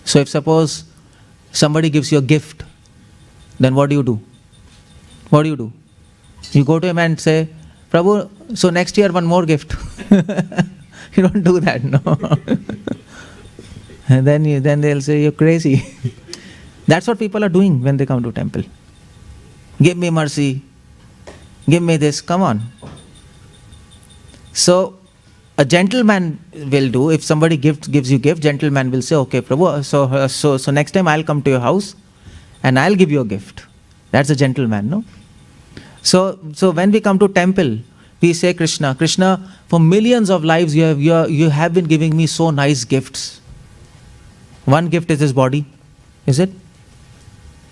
So if suppose somebody gives you a gift, then what do you do? What do you do? You go to him and say, Prabhu, so next year one more gift. You don't do that, no. And then they'll say, you're crazy. That's what people are doing when they come to temple. Give me mercy. Give me this. Come on. So a gentleman will do, if somebody gives you gift, gentleman will say, okay, Prabhu, so next time I'll come to your house and I'll give you a gift. That's a gentleman, no? So when we come to temple, we say, Krishna, for millions of lives you have been giving me so nice gifts. One gift is this body, is it?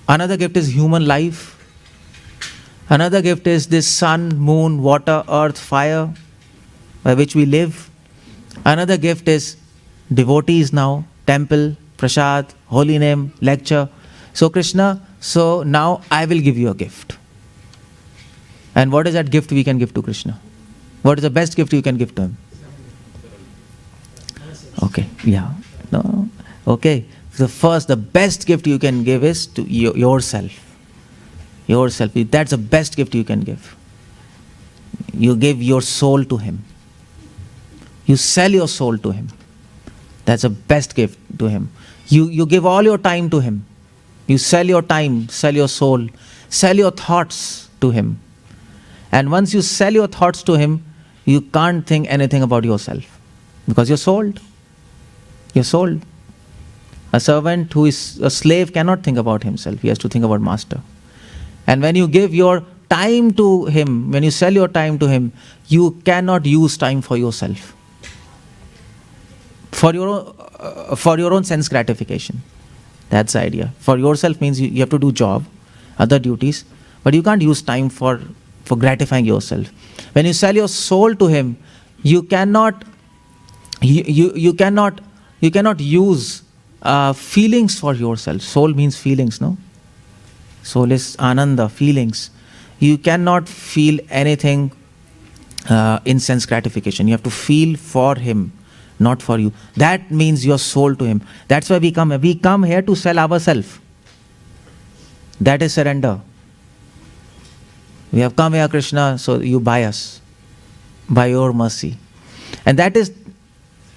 Another gift is human life. Another gift is this sun, moon, water, earth, fire, by which we live. Another gift is devotees now, temple, prasad, holy name, lecture. So Krishna, so now I will give you a gift. And what is that gift we can give to Krishna? What is the best gift you can give to Him? Okay, yeah. No. Okay. The best gift you can give is to yourself. Yourself. That's the best gift you can give. You give your soul to Him. You sell your soul to Him. That's the best gift to Him. You give all your time to Him. You sell your time, sell your soul, sell your thoughts to Him. And once you sell your thoughts to Him, you can't think anything about yourself. Because you're sold. You're sold. A servant who is a slave cannot think about himself. He has to think about master. And when you give your time to Him, when you sell your time to Him, you cannot use time for yourself. For your own sense gratification. That's the idea. For yourself means you have to do job, other duties, but you can't use time for gratifying yourself. When you sell your soul to Him, you cannot use feelings for yourself. Soul means feelings, no? Soul is ananda, feelings. You cannot feel anything in sense gratification. You have to feel for Him, not for you. That means your soul to Him. That's why we come here. We come here to sell ourselves. That is surrender. We have come here, Krishna, so you buy us by your mercy. And that is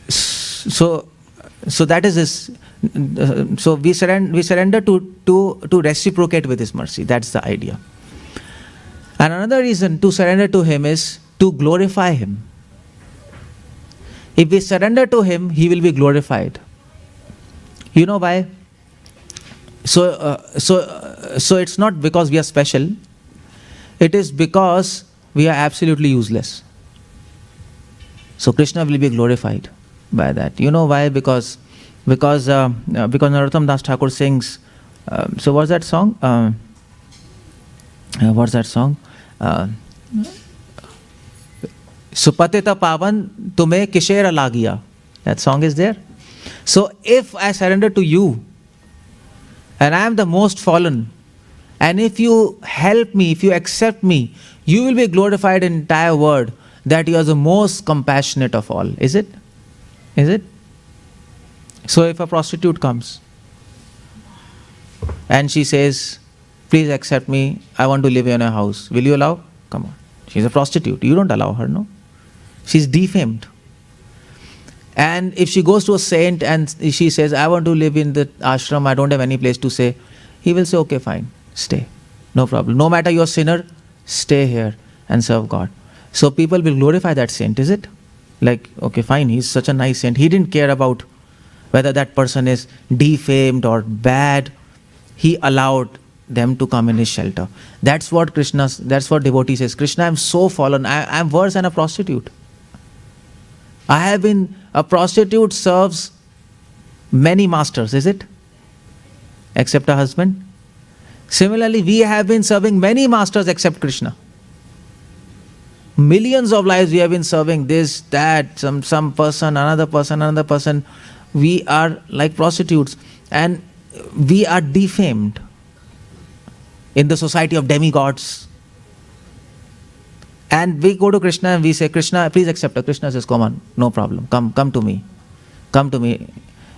so that is this. So we surrender to reciprocate with His mercy. That's the idea. And another reason to surrender to Him is to glorify Him. If we surrender to Him, He will be glorified. You know why? So it's not because we are special. It is because we are absolutely useless. So Krishna will be glorified by that. You know why? Because Narottam Das Thakur sings. So what's that song? Supatita pavan tumhe kishera lagiya. That song is there. So if I surrender to you, and I am the most fallen, and if you help me, if you accept me, you will be glorified in entire world that you are the most compassionate of all. Is it? Is it? So if a prostitute comes and she says, please accept me, I want to live in your house, will you allow? Come on. She's a prostitute. You don't allow her, no? She's defamed. And if she goes to a saint and she says, I want to live in the ashram, I don't have any place to stay, he will say, okay, fine, stay. No problem. No matter you're a sinner, stay here and serve God. So people will glorify that saint, is it? Like, okay, fine, he's such a nice saint. He didn't care about whether that person is defamed or bad. He allowed them to come in his shelter. That's what devotee says. Krishna, I'm so fallen. I'm worse than a prostitute. A prostitute serves many masters, is it? Except a husband. Similarly, we have been serving many masters except Krishna. Millions of lives we have been serving this, that, some person, another person. We are like prostitutes and we are defamed in the society of demigods. And we go to Krishna and we say, Krishna, please accept her. Krishna says, come on, no problem. Come to me. Come to me.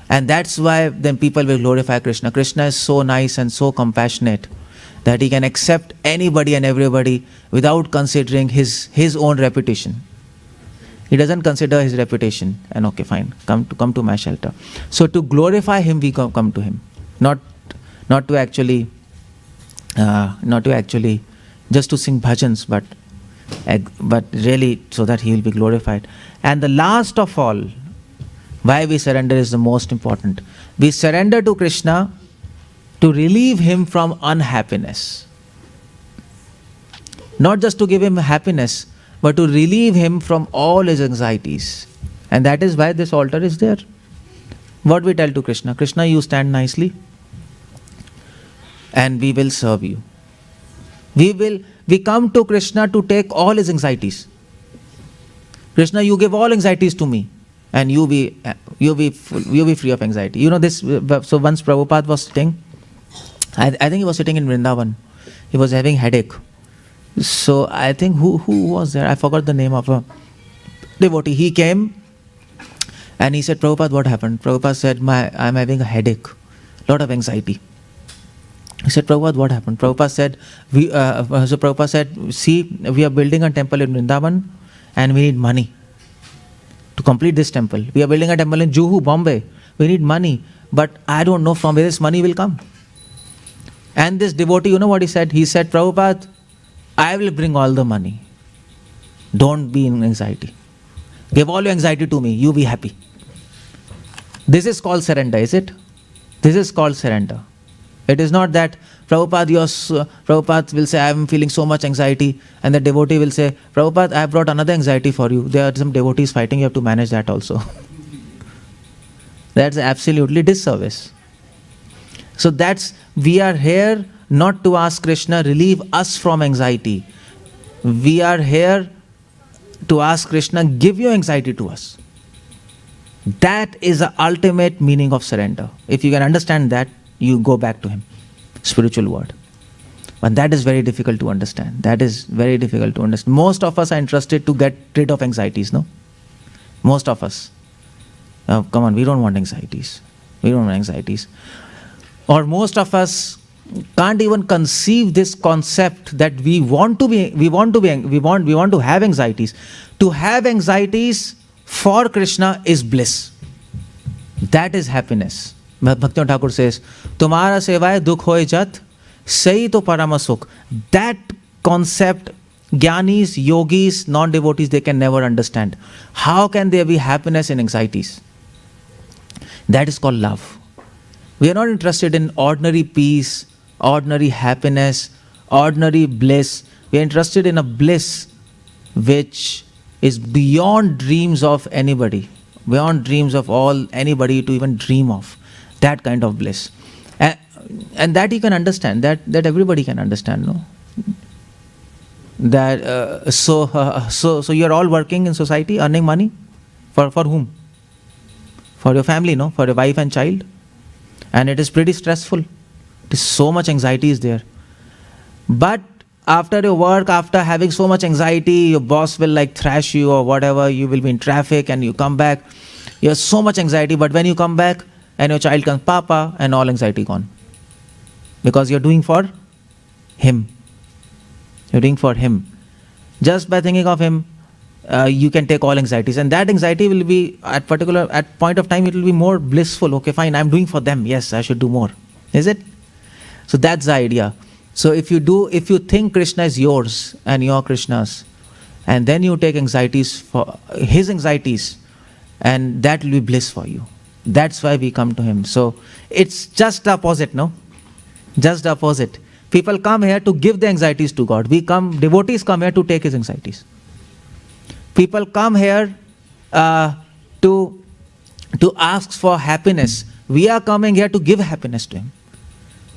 And that's why then people will glorify Krishna. Krishna is so nice and so compassionate that He can accept anybody and everybody without considering his own reputation. He doesn't consider his reputation. And okay, fine, come to my shelter. So to glorify Him, we come to Him. Not to actually just to sing bhajans, but really so that He will be glorified. And the last of all, why we surrender is the most important. We surrender to Krishna to relieve Him from unhappiness. Not just to give Him happiness, but to relieve Him from all his anxieties. And that is why this altar is there. What we tell to Krishna? Krishna, you stand nicely and we will serve you. We come to Krishna to take all his anxieties. Krishna, you give all anxieties to me and you be free of anxiety. You know this. So once Prabhupada was sitting, I think he was sitting in Vrindavan. He was having headache. So I think who was there? I forgot the name of a devotee. He came and he said, Prabhupada, what happened? Prabhupada said, I'm having a headache, lot of anxiety. He said, Prabhupada, what happened? Prabhupada said, see, we are building a temple in Vrindavan and we need money to complete this temple. We are building a temple in Juhu, Bombay. We need money, but I don't know from where this money will come. And this devotee, you know what he said? He said, Prabhupada, I will bring all the money. Don't be in anxiety. Give all your anxiety to me. You be happy. This is called surrender, is it? This is called surrender. It is not that Prabhupada will say, I am feeling so much anxiety. And the devotee will say, Prabhupada, I have brought another anxiety for you. There are some devotees fighting, you have to manage that also. That's absolutely disservice. So we are here not to ask Krishna, relieve us from anxiety. We are here to ask Krishna, give your anxiety to us. That is the ultimate meaning of surrender. If you can understand that, you go back to Him. Spiritual word. But that is very difficult to understand. That is very difficult to understand. Most of us are interested to get rid of anxieties, no? Most of us. Oh, come on, we don't want anxieties. We don't want anxieties. Or most of us can't even conceive this concept that we want to have anxieties. To have anxieties for Krishna is bliss. That is happiness. Bhaktivinoda Thakur says, "Tumhara sevaye dukh hoye jat, sahi to parama sukh." That concept, jnanis, yogis, non-devotees, they can never understand. How can there be happiness in anxieties? That is called love. We are not interested in ordinary peace, ordinary happiness, ordinary bliss. We are interested in a bliss which is beyond dreams of anybody, beyond dreams of anybody to even dream of. That kind of bliss. And that you can understand, that everybody can understand, no? That so you are all working in society, earning money for whom? For your family, no? For your wife and child. And it is pretty stressful. It is so much anxiety is there. But after your work, after having so much anxiety, your boss will like thrash you or whatever, you will be in traffic and you come back. You have so much anxiety, but when you come back and your child comes, Papa, and all anxiety gone. Because you're doing for Him. You're doing for Him. Just by thinking of Him, you can take all anxieties. And that anxiety will be, at point of time, it will be more blissful. Okay, fine, I'm doing for them. Yes, I should do more. Is it? So that's the idea. So if you think Krishna is yours and you're Krishna's, and then you take anxieties for His anxieties, and that will be bliss for you. That's why we come to Him. So it's just the opposite, no? Just the opposite. People come here to give the anxieties to God. Devotees come here to take His anxieties. People come here to ask for happiness. We are coming here to give happiness to Him.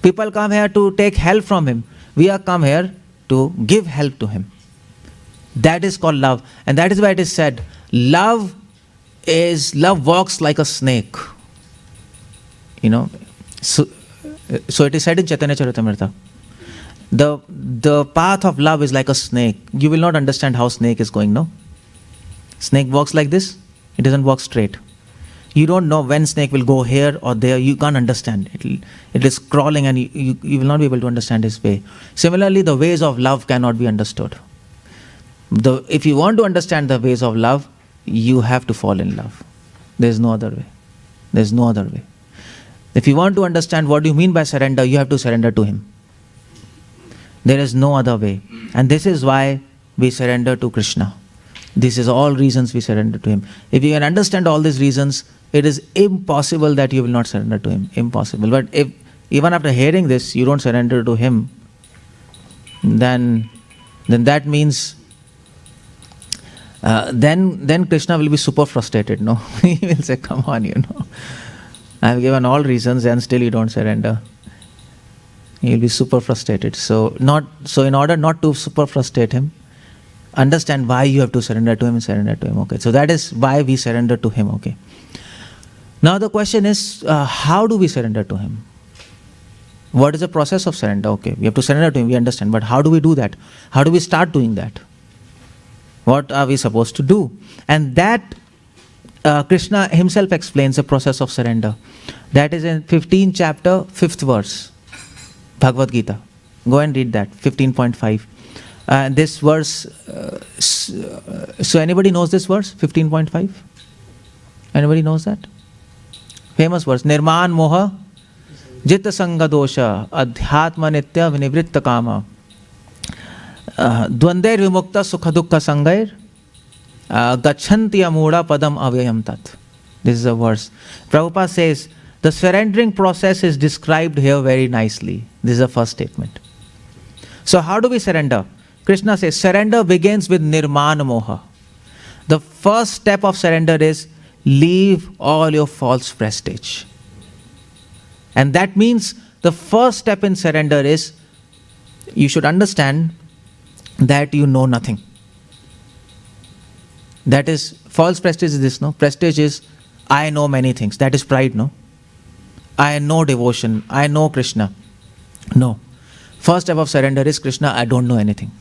People come here to take help from Him. We are come here to give help to Him. That is called love. And that is why it is said, love walks like a snake. You know, so it is said in Chaitanya Charitamrita. The path of love is like a snake. You will not understand how snake is going, no? Snake walks like this, it doesn't walk straight. You don't know when snake will go here or there, you can't understand. It is crawling and you will not be able to understand its way. Similarly, the ways of love cannot be understood. If you want to understand the ways of love, you have to fall in love. There is no other way. There is no other way. If you want to understand what you mean by surrender, you have to surrender to Him. There is no other way. And this is why we surrender to Krishna. This is all reasons we surrender to Him. If you can understand all these reasons, it is impossible that you will not surrender to Him. Impossible. But if even after hearing this, you don't surrender to Him, then that means then Krishna will be super frustrated. No, He will say, "Come on, I have given all reasons, and still you don't surrender." He will be super frustrated. So in order not to super frustrate Him, understand why you have to surrender to Him and surrender to Him. Okay, so that is why we surrender to Him. Okay. Now the question is, how do we surrender to Him? What is the process of surrender? Okay, we have to surrender to Him, we understand. But how do we do that? How do we start doing that? What are we supposed to do? And that Krishna Himself explains the process of surrender. That is in 15th chapter, 5th verse, Bhagavad Gita. Go and read that, 15.5. This verse, so anybody knows this verse, 15.5? Anybody knows that? Famous verse. Nirman moha jitta sanga dosha adhyatma nitya vinivritta kama dvandair vimukta sukha dukkha sangair gachanti amura padam avyayam tat. This is a verse. Prabhupada says, the surrendering process is described here very nicely. This is the first statement. So how do we surrender? Krishna says, surrender begins with nirman moha. The first step of surrender is leave all your false prestige. And that means the first step in surrender is you should understand that you know nothing. That is, false prestige is this, no? Prestige is, I know many things. That is pride, no? I know devotion. I know Krishna. No. First step of surrender is, Krishna, I don't know anything.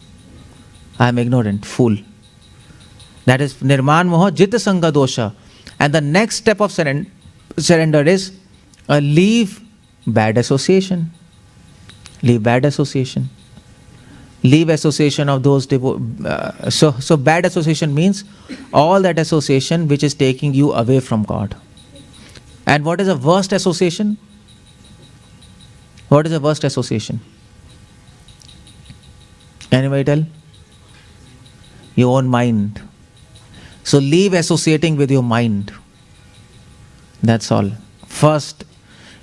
I am ignorant, fool. That is nirman moha jita sanga dosha. And the next step of surrender is leave bad association. Leave bad association. Leave association of those so bad association means all that association which is taking you away from God. And what is the worst association? What is the worst association? Anybody tell? Your own mind. So leave associating with your mind. That's all. First,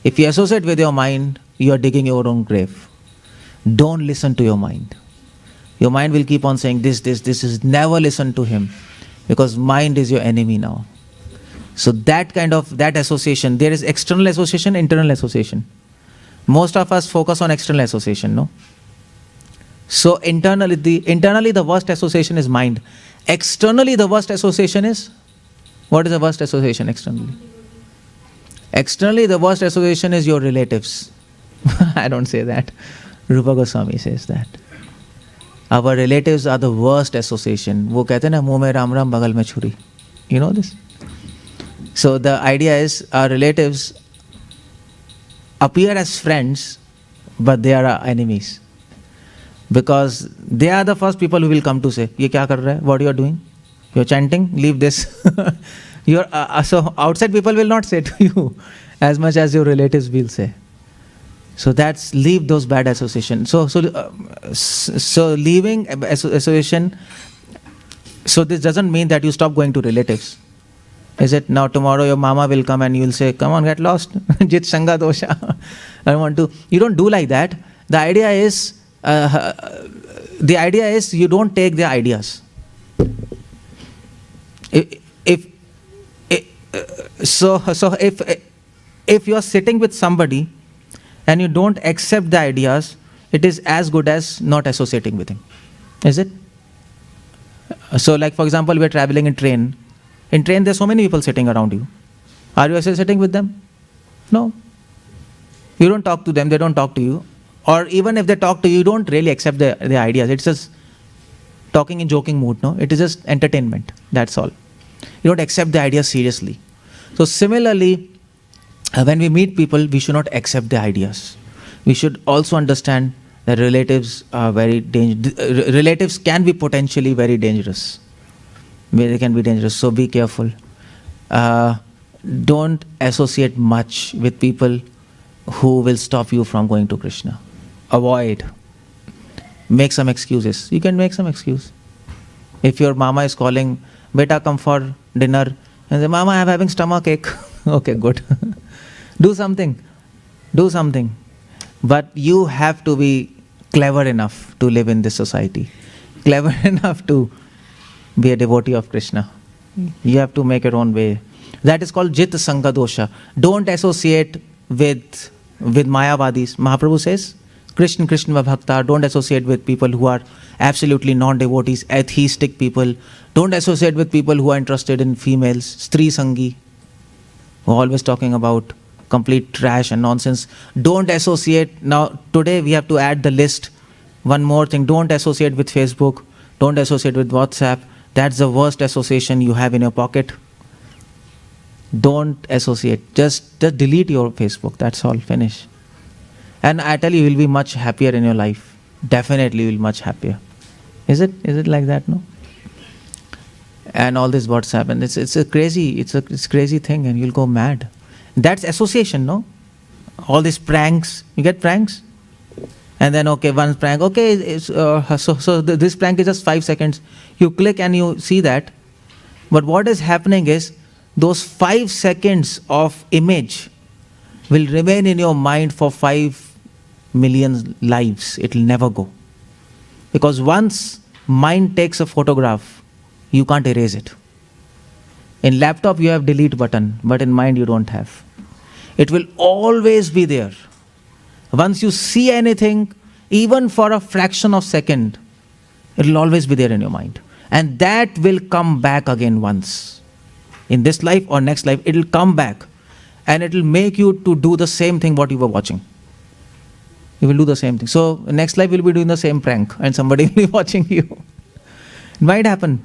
if you associate with your mind, you are digging your own grave. Don't listen to your mind. Your mind will keep on saying this is. Never listen to him, because mind is your enemy now. So that association, there is external association, internal association. Most of us focus on external association, no? So internally the worst association is mind. Externally the worst association is, what is the worst association externally? Externally the worst association is your relatives. I don't say that. Rupa Goswami says that. Our relatives are the worst association. वो कहते हैं ना, मुँह में राम राम बगल में छुरी. You know this? So the idea is our relatives appear as friends, but they are our enemies. Because they are the first people who will come to say, ये क्या कर रहा है? What you are doing? You are chanting? Leave this. So outside people will not say to you as much as your relatives will say. So that's, leave those bad associations. So leaving association. So this doesn't mean that you stop going to relatives. Is it? Now tomorrow your mama will come and you will say, come on, get lost. Jit sanga dosha. I want to. You don't do like that. The idea is you don't take their ideas. If you are sitting with somebody and you don't accept the ideas, it is as good as not associating with him. Is it? So like for example, we are traveling in train. In train, there are so many people sitting around you. Are you associating with them? No. You don't talk to them, they don't talk to you. Or even if they talk to you, you don't really accept their ideas. It's just talking in joking mood, no? It is just entertainment, that's all. You don't accept the ideas seriously. So similarly, when we meet people, we should not accept their ideas. We should also understand that relatives are very dangerous. Relatives can be potentially very dangerous. They can be dangerous, so be careful. Don't associate much with people who will stop you from going to Krishna. Avoid. Make some excuses. You can make some excuse. If your mama is calling, beta come for dinner, and say, mama, I am having stomach ache. Okay, good. Do something. Do something. But you have to be clever enough to live in this society. Clever enough to be a devotee of Krishna. You have to make your own way. That is called Jita Sangha Dosha. Don't associate with Mayavadis. Mahaprabhu says, Krishna Bhakta. Don't associate with people who are absolutely non-devotees, atheistic people. Don't associate with people who are interested in females, Stri Sangi, who are always talking about complete trash and nonsense. Don't associate. Now, today we have to add the list. One more thing. Don't associate with Facebook. Don't associate with WhatsApp. That's the worst association you have in your pocket. Don't associate. Just delete your Facebook. That's all. Finish. And I tell you, you'll be much happier in your life. Definitely, you'll be much happier. Is it like that? No. And all this WhatsApp, and it's a crazy thing, and you'll go mad. That's association, no? All these pranks. You get pranks, and then okay, one prank. Okay, this prank is just 5 seconds. You click and you see that. But what is happening is, those 5 seconds of image will remain in your mind for 5 million lives, it will never go. Because once mind takes a photograph, you can't erase it. In laptop you have delete button, but in mind you don't have. It will always be there. Once you see anything, even for a fraction of second, it will always be there in your mind. And that will come back again once. In this life or next life, it will come back. And it will make you to do the same thing what you were watching. You will do the same thing. So next life you will be doing the same prank and somebody will be watching you. It might happen.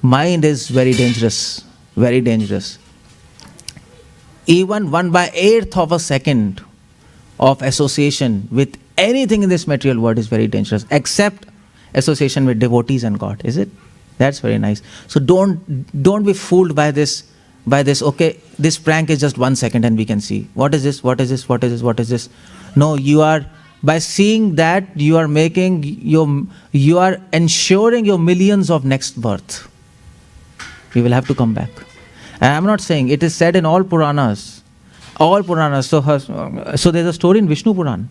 Mind is very dangerous. Very dangerous. Even 1/8 of a second of association with anything in this material world is very dangerous, except association with devotees and God. Is it? That's very nice. So don't be fooled by this. Okay, this prank is just 1 second and we can see. What is this? What is this? What is this? What is this? No, you are, by seeing that, you are you are ensuring your millions of next birth. You will have to come back. And I'm not saying, it is said in all Puranas. All Puranas. So there's a story in Vishnu Puran.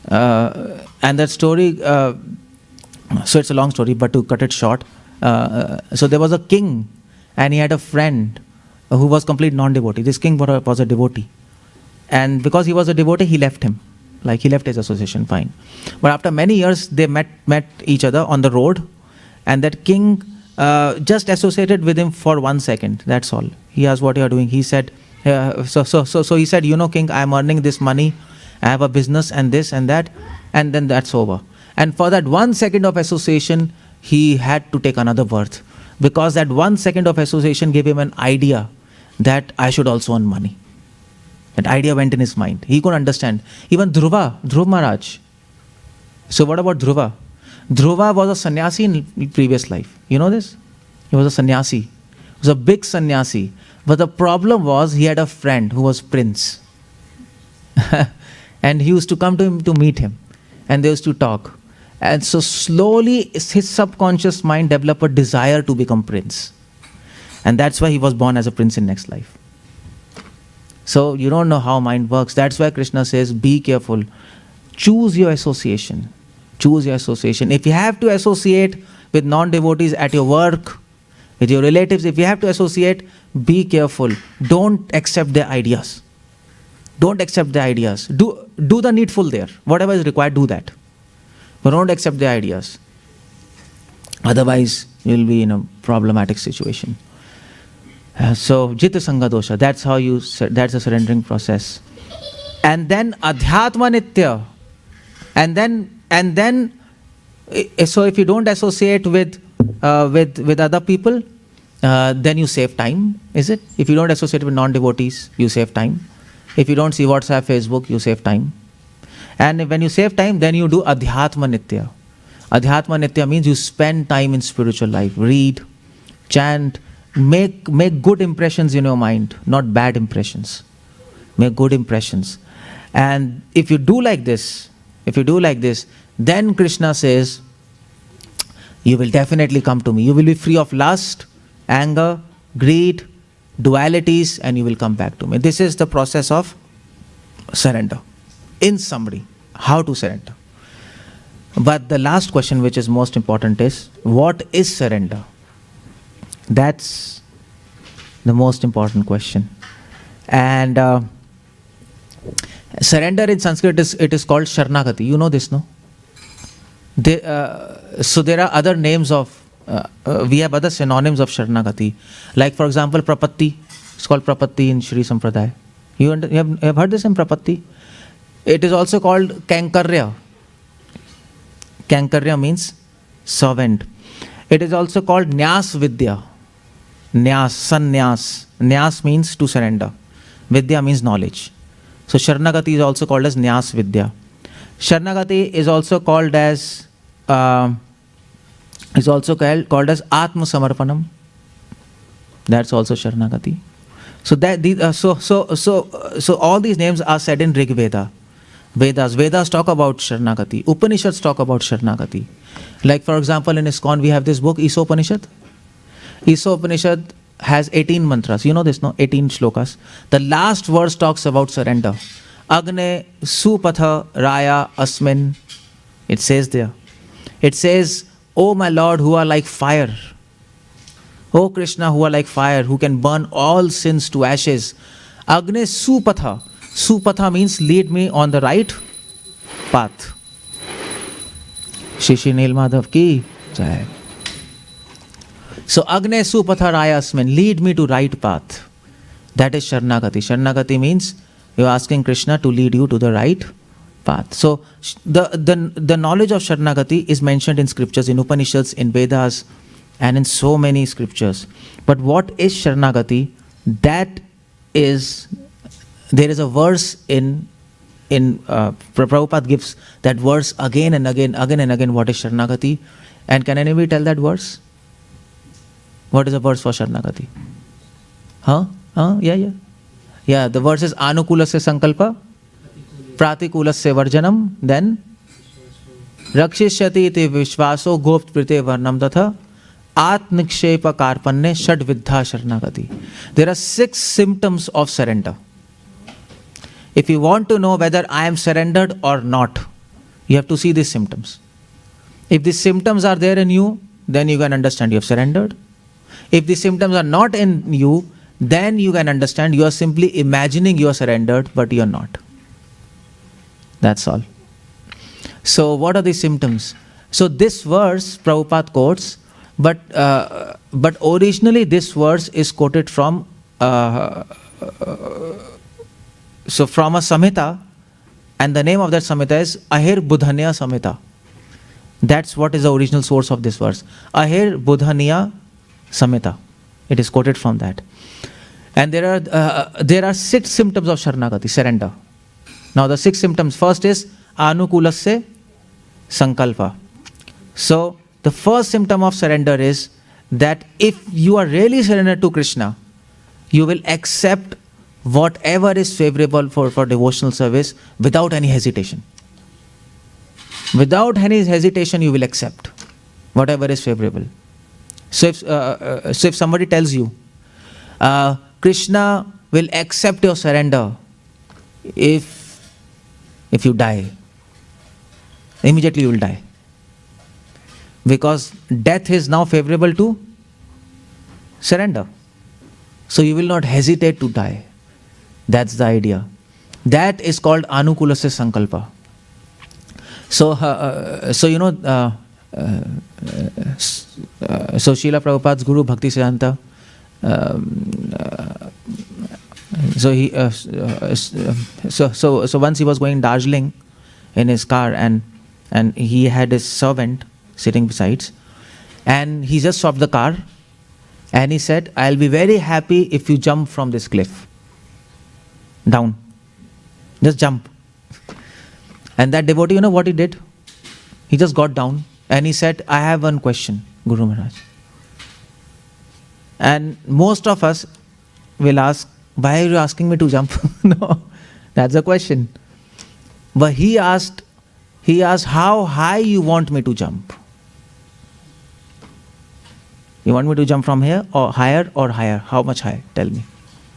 And that story, so it's a long story, but to cut it short. So there was a king and he had a friend who was complete non-devotee. This king was a devotee. And because he was a devotee, he left him. Like he left his association, fine. But after many years, they met each other on the road. And that king just associated with him for 1 second. That's all. He asked, what you are doing? He said, so he said, king, I am earning this money. I have a business and this and that. And then that's over. And for that 1 second of association, he had to take another birth. Because that 1 second of association gave him an idea that I should also earn money. That idea went in his mind. He couldn't understand. Even Dhruva Maharaj. So what about Dhruva? Dhruva was a sannyasi in previous life. You know this? He was a sannyasi. He was a big sannyasi. But the problem was he had a friend who was prince. And he used to come to him to meet him. And they used to talk. And so slowly his subconscious mind developed a desire to become prince. And that's why he was born as a prince in next life. So you don't know how mind works. That's why Krishna says, be careful. Choose your association. Choose your association. If you have to associate with non-devotees at your work, with your relatives, if you have to associate, be careful. Don't accept their ideas. Don't accept their ideas. Do the needful there. Whatever is required, do that. But don't accept their ideas. Otherwise, you'll be in a problematic situation. So, Jita Sangha Dosha, that's how that's a surrendering process. And then Adhyatma Nitya. And then, so if you don't associate with other people, then you save time, is it? If you don't associate with non-devotees, you save time. If you don't see WhatsApp, Facebook, you save time. And when you save time, then you do Adhyatma Nitya. Adhyatma Nitya means you spend time in spiritual life. Read, chant, make good impressions in your mind, not bad impressions. Make good impressions. And if you do like this, then Krishna says, you will definitely come to me. You will be free of lust, anger, greed, dualities, and you will come back to me. This is the process of surrender. In summary, how to surrender. But the last question, which is most important, is what is surrender? That's the most important question. And surrender in Sanskrit it is called Sharanagati. You know this, no? So there are other names of, we have other synonyms of Sharanagati. Like for example, Prapatti. It's called Prapatti in Shri Sampradaya. You have heard this in Prapatti? It is also called Kankarya. Kankarya means servant. It is also called Nyas Vidya. Nyas, sannyas. Nyas means to surrender. Vidya means knowledge. So Sharanagati is also called as Nyas Vidya. Sharanagati is also called as called as Atma Samarpanam. That's also Sharanagati. So all these names are said in Rig Veda. Vedas talk about Sharanagati. Upanishads talk about Sharanagati. Like for example, in ISKCON we have this book, 𝗎𝗎Upanishad. 𝗎𝗎Upanishad has 18 mantras. You know this, no? 18 shlokas. The last verse talks about surrender. 𝗪𝗀𝗪𝗲 अस्मिन्. It says there. It says, "O my Lord, who are like fire. O Krishna, who are like fire, who can burn all sins to ashes. Agne supatha." Supatha means lead me on the right path. Shri Nil Madhav ki jai. So Agne supatha rayasmin, lead me to right path. That is Sharanagati. Sharanagati means you are asking Krishna to lead you to the right path. So the knowledge of Sharanagati is mentioned in scriptures, in Upanishads, in Vedas, and in so many scriptures. But what is Sharanagati? That is, there is a verse in Prabhupada gives that verse again and again, what is Sharanagati. And can anybody tell that verse? What is the verse for Sharanagati? Yeah, the verse is 𝗪𝗂𝗪𝗲𝗪𝗀 𝗪𝗏𝗪𝗀 varjanam, then 𝗪क्षिष्यति इति विश्वासो 𝗪𝗲𝗪𝗀 तथा 𝗪𝗏 षड्विद्धा शरणगति. There are 6 symptoms of surrender. If you want to know whether I am surrendered or not, you have to see these symptoms. If these symptoms are there in you, then you can understand you have surrendered. If the symptoms are not in you, then you can understand you are simply imagining you are surrendered, but you are not. That's all. So what are the symptoms? So this verse Prabhupada quotes, but originally this verse is quoted from from a Samhita, and the name of that Samhita is 𝗪𝗀𝗪𝗲 Samhita. That's what is the original source of this verse. 𝗪𝗀𝗪𝗲 Samhita. It is quoted from that. And there are 6 symptoms of Sharanagati, surrender. Now the 6 symptoms. First is 𝗪𝗂𝗪𝗪 sankalpa. So the first symptom of surrender is that if you are really surrendered to Krishna, you will accept whatever is favorable for devotional service without any hesitation. Without any hesitation, you will accept whatever is favorable. So if somebody tells you, Krishna will accept your surrender if you die, immediately you will die. Because death is now favorable to surrender. So you will not hesitate to die. That's the idea. That is called 𝗪𝗂𝗪𝗲 sankalpa. So Srila Prabhupada's Guru Bhaktivedanta, so once he was going Darjeeling in his car, and he had his servant sitting besides, and he just stopped the car and he said, "I'll be very happy if you jump from this cliff down. Just jump." And that devotee, you know what he did? He just got down and he said, "I have one question, Guru Maharaj." And most of us will ask, "Why are you asking me to jump?" No, that's the question. But he asked, "How high you want me to jump? You want me to jump from here or higher or higher? How much higher? Tell me.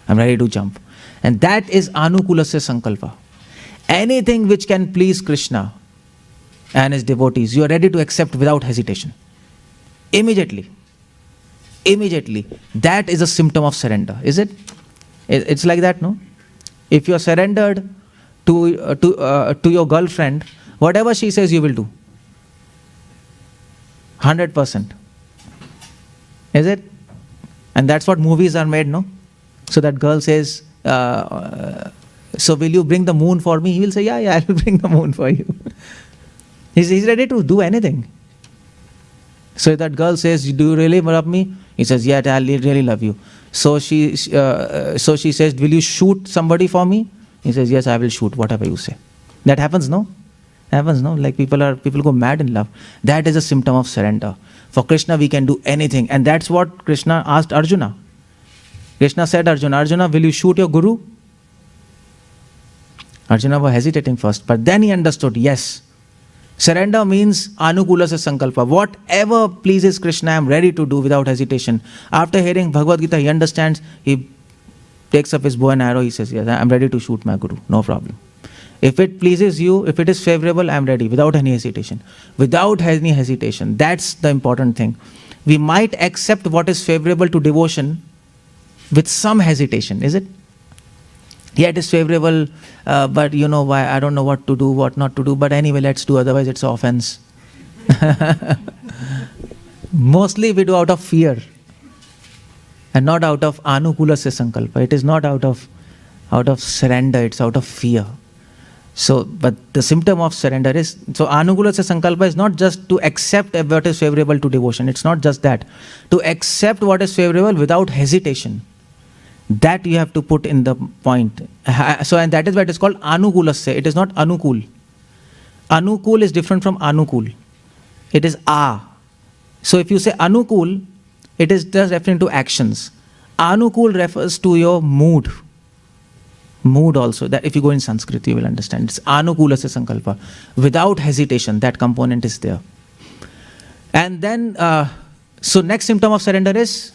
I'm ready to jump." And that is 𝗪𝗂𝗪𝗲𝗪 sankalpa. Anything which can please Krishna and his devotees, you are ready to accept without hesitation. Immediately. That is a symptom of surrender, is it? It's like that, no? If you are surrendered to your girlfriend, whatever she says you will do. 100%. Is it? And that's what movies are made, no? So that girl says, "So will you bring the moon for me?" He will say, yeah, I will bring the moon for you. He's ready to do anything. So if that girl says, "Do you really love me?" He says, "Yeah, I really love you." So she says, "Will you shoot somebody for me?" He says, "Yes, I will shoot whatever you say." That happens, no? Happens, no? Like people go mad in love. That is a symptom of surrender. For Krishna, we can do anything. And that's what Krishna asked Arjuna. Krishna said, Arjuna, will you shoot your guru? Arjuna was hesitating first, but then he understood, yes. Surrender means 𝗪𝗂𝗪𝗲𝗪 sankalpa. Whatever pleases Krishna, I am ready to do without hesitation. After hearing Bhagavad Gita, he understands, he takes up his bow and arrow, he says, yes, I am ready to shoot my guru, no problem. If it pleases you, if it is favorable, I am ready, without any hesitation. Without any hesitation. That's the important thing. We might accept what is favorable to devotion with some hesitation, is it? Yeah, it is favorable, but you know why, I don't know what to do, what not to do, but anyway, let's do, otherwise it's offense. Mostly we do out of fear and not out of 𝗪𝗂𝗪𝗔 sankalpa. It is not out of surrender, it's out of fear. So, but the symptom of surrender is, so 𝗪𝗂𝗪𝗔 sankalpa is not just to accept what is favorable to devotion. It's not just that. To accept what is favorable without hesitation. That you have to put in the point. So, and that is why it is called 𝗪𝗂𝗪𝗔. It is not anukul. Anukul is different from anukul. It is a. So, if you say anukul, it is just referring to actions. Anukul refers to your mood. Mood also. That if you go in Sanskrit, you will understand. It's 𝗪𝗂𝗪𝗔 sankalpa. Without hesitation, that component is there. And then, so next symptom of surrender is,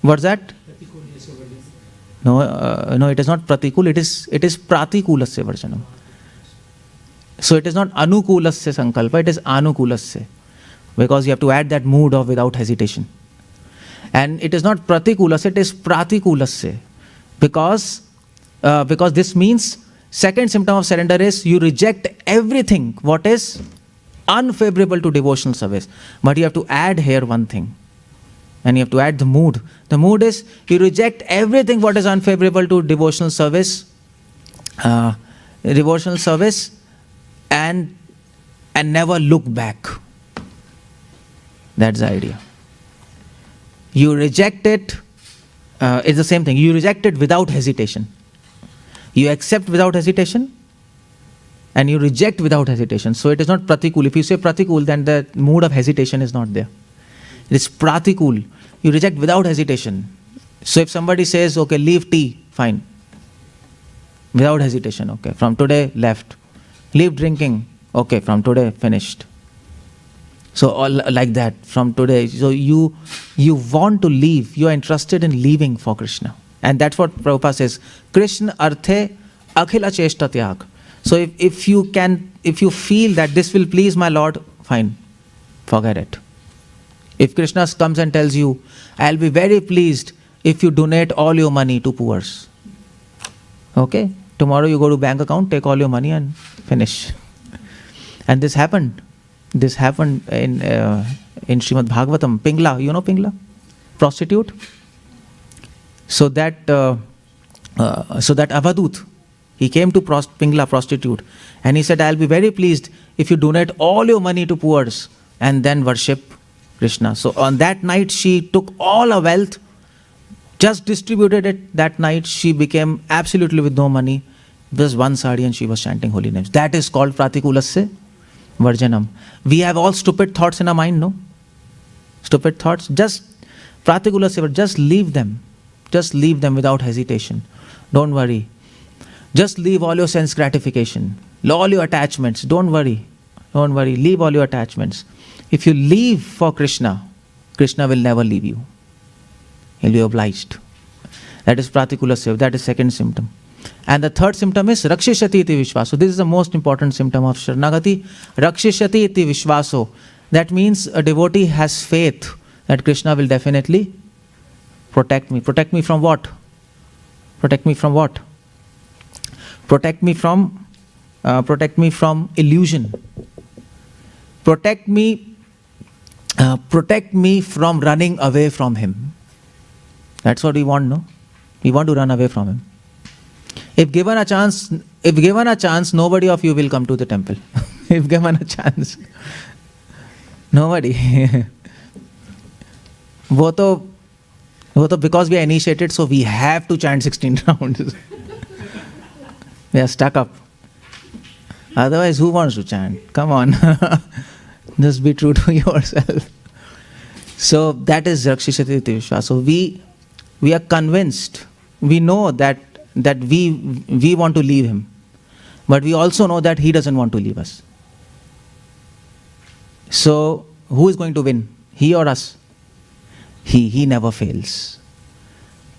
what's that? No, it is not pratikul, it is pratikulasya varjanam. So it is not anukulasya sankalpa, it is anukulasya. Because you have to add that mood of without hesitation. And it is not pratikulasya, it is pratikulasya. Because this means, second symptom of surrender is you reject everything what is unfavorable to devotional service. But you have to add here one thing. And you have to add the mood. The mood is you reject everything what is unfavorable to devotional service, and never look back. That's the idea. You reject it. It's the same thing. You reject it without hesitation. You accept without hesitation, and you reject without hesitation. So it is not pratikul. If you say pratikul, then the mood of hesitation is not there. It is pratikul. You reject without hesitation. So if somebody says, okay, leave tea, fine. Without hesitation, okay. From today, left. Leave drinking, okay. From today, finished. So all like that, from today. So you want to leave. You are interested in leaving for Krishna. And that's what Prabhupada says. Krishna 𝗪𝗃 𝗪𝗃. So if you feel that this will please my Lord, fine. Forget it. If Krishna comes and tells you, I'll be very pleased if you donate all your money to poor. Okay? Tomorrow you go to bank account, take all your money and finish. And this happened. This happened in Srimad Bhagavatam. Pingla, you know Pingla? Prostitute. So that Avadut, he came to Pingla, prostitute, and he said, I'll be very pleased if you donate all your money to poor and then worship Krishna. So on that night, she took all her wealth, just distributed it that night. She became absolutely with no money, just one sari, and she was chanting holy names. That is called pratikulasya varjanam. We have all stupid thoughts in our mind, no? Stupid thoughts. Just pratikulasya, just leave them. Just leave them without hesitation. Don't worry. Just leave all your sense gratification, all your attachments. Don't worry. Don't worry. Leave all your attachments. If you leave for Krishna, Krishna will never leave you. He'll be obliged. That is pratikulasya. That is second symptom. And the third symptom is rakshishati iti vishvaso. This is the most important symptom of Sharanagati. Rakshishati iti vishvaso. That means a devotee has faith that Krishna will definitely protect me. Protect me from what? Protect me from what? Protect me from illusion. Protect me from running away from Him. That's what we want, no? We want to run away from Him. If given a chance, nobody of you will come to the temple. If given a chance, nobody. वो तो because we are initiated, so we have to chant 16 rounds. We are stuck up. Otherwise, who wants to chant? Come on. Just be true to yourself. So that is rakshishati iti vishvaso. So we are convinced. We know that we want to leave Him. But we also know that He doesn't want to leave us. So who is going to win? He or us? He never fails.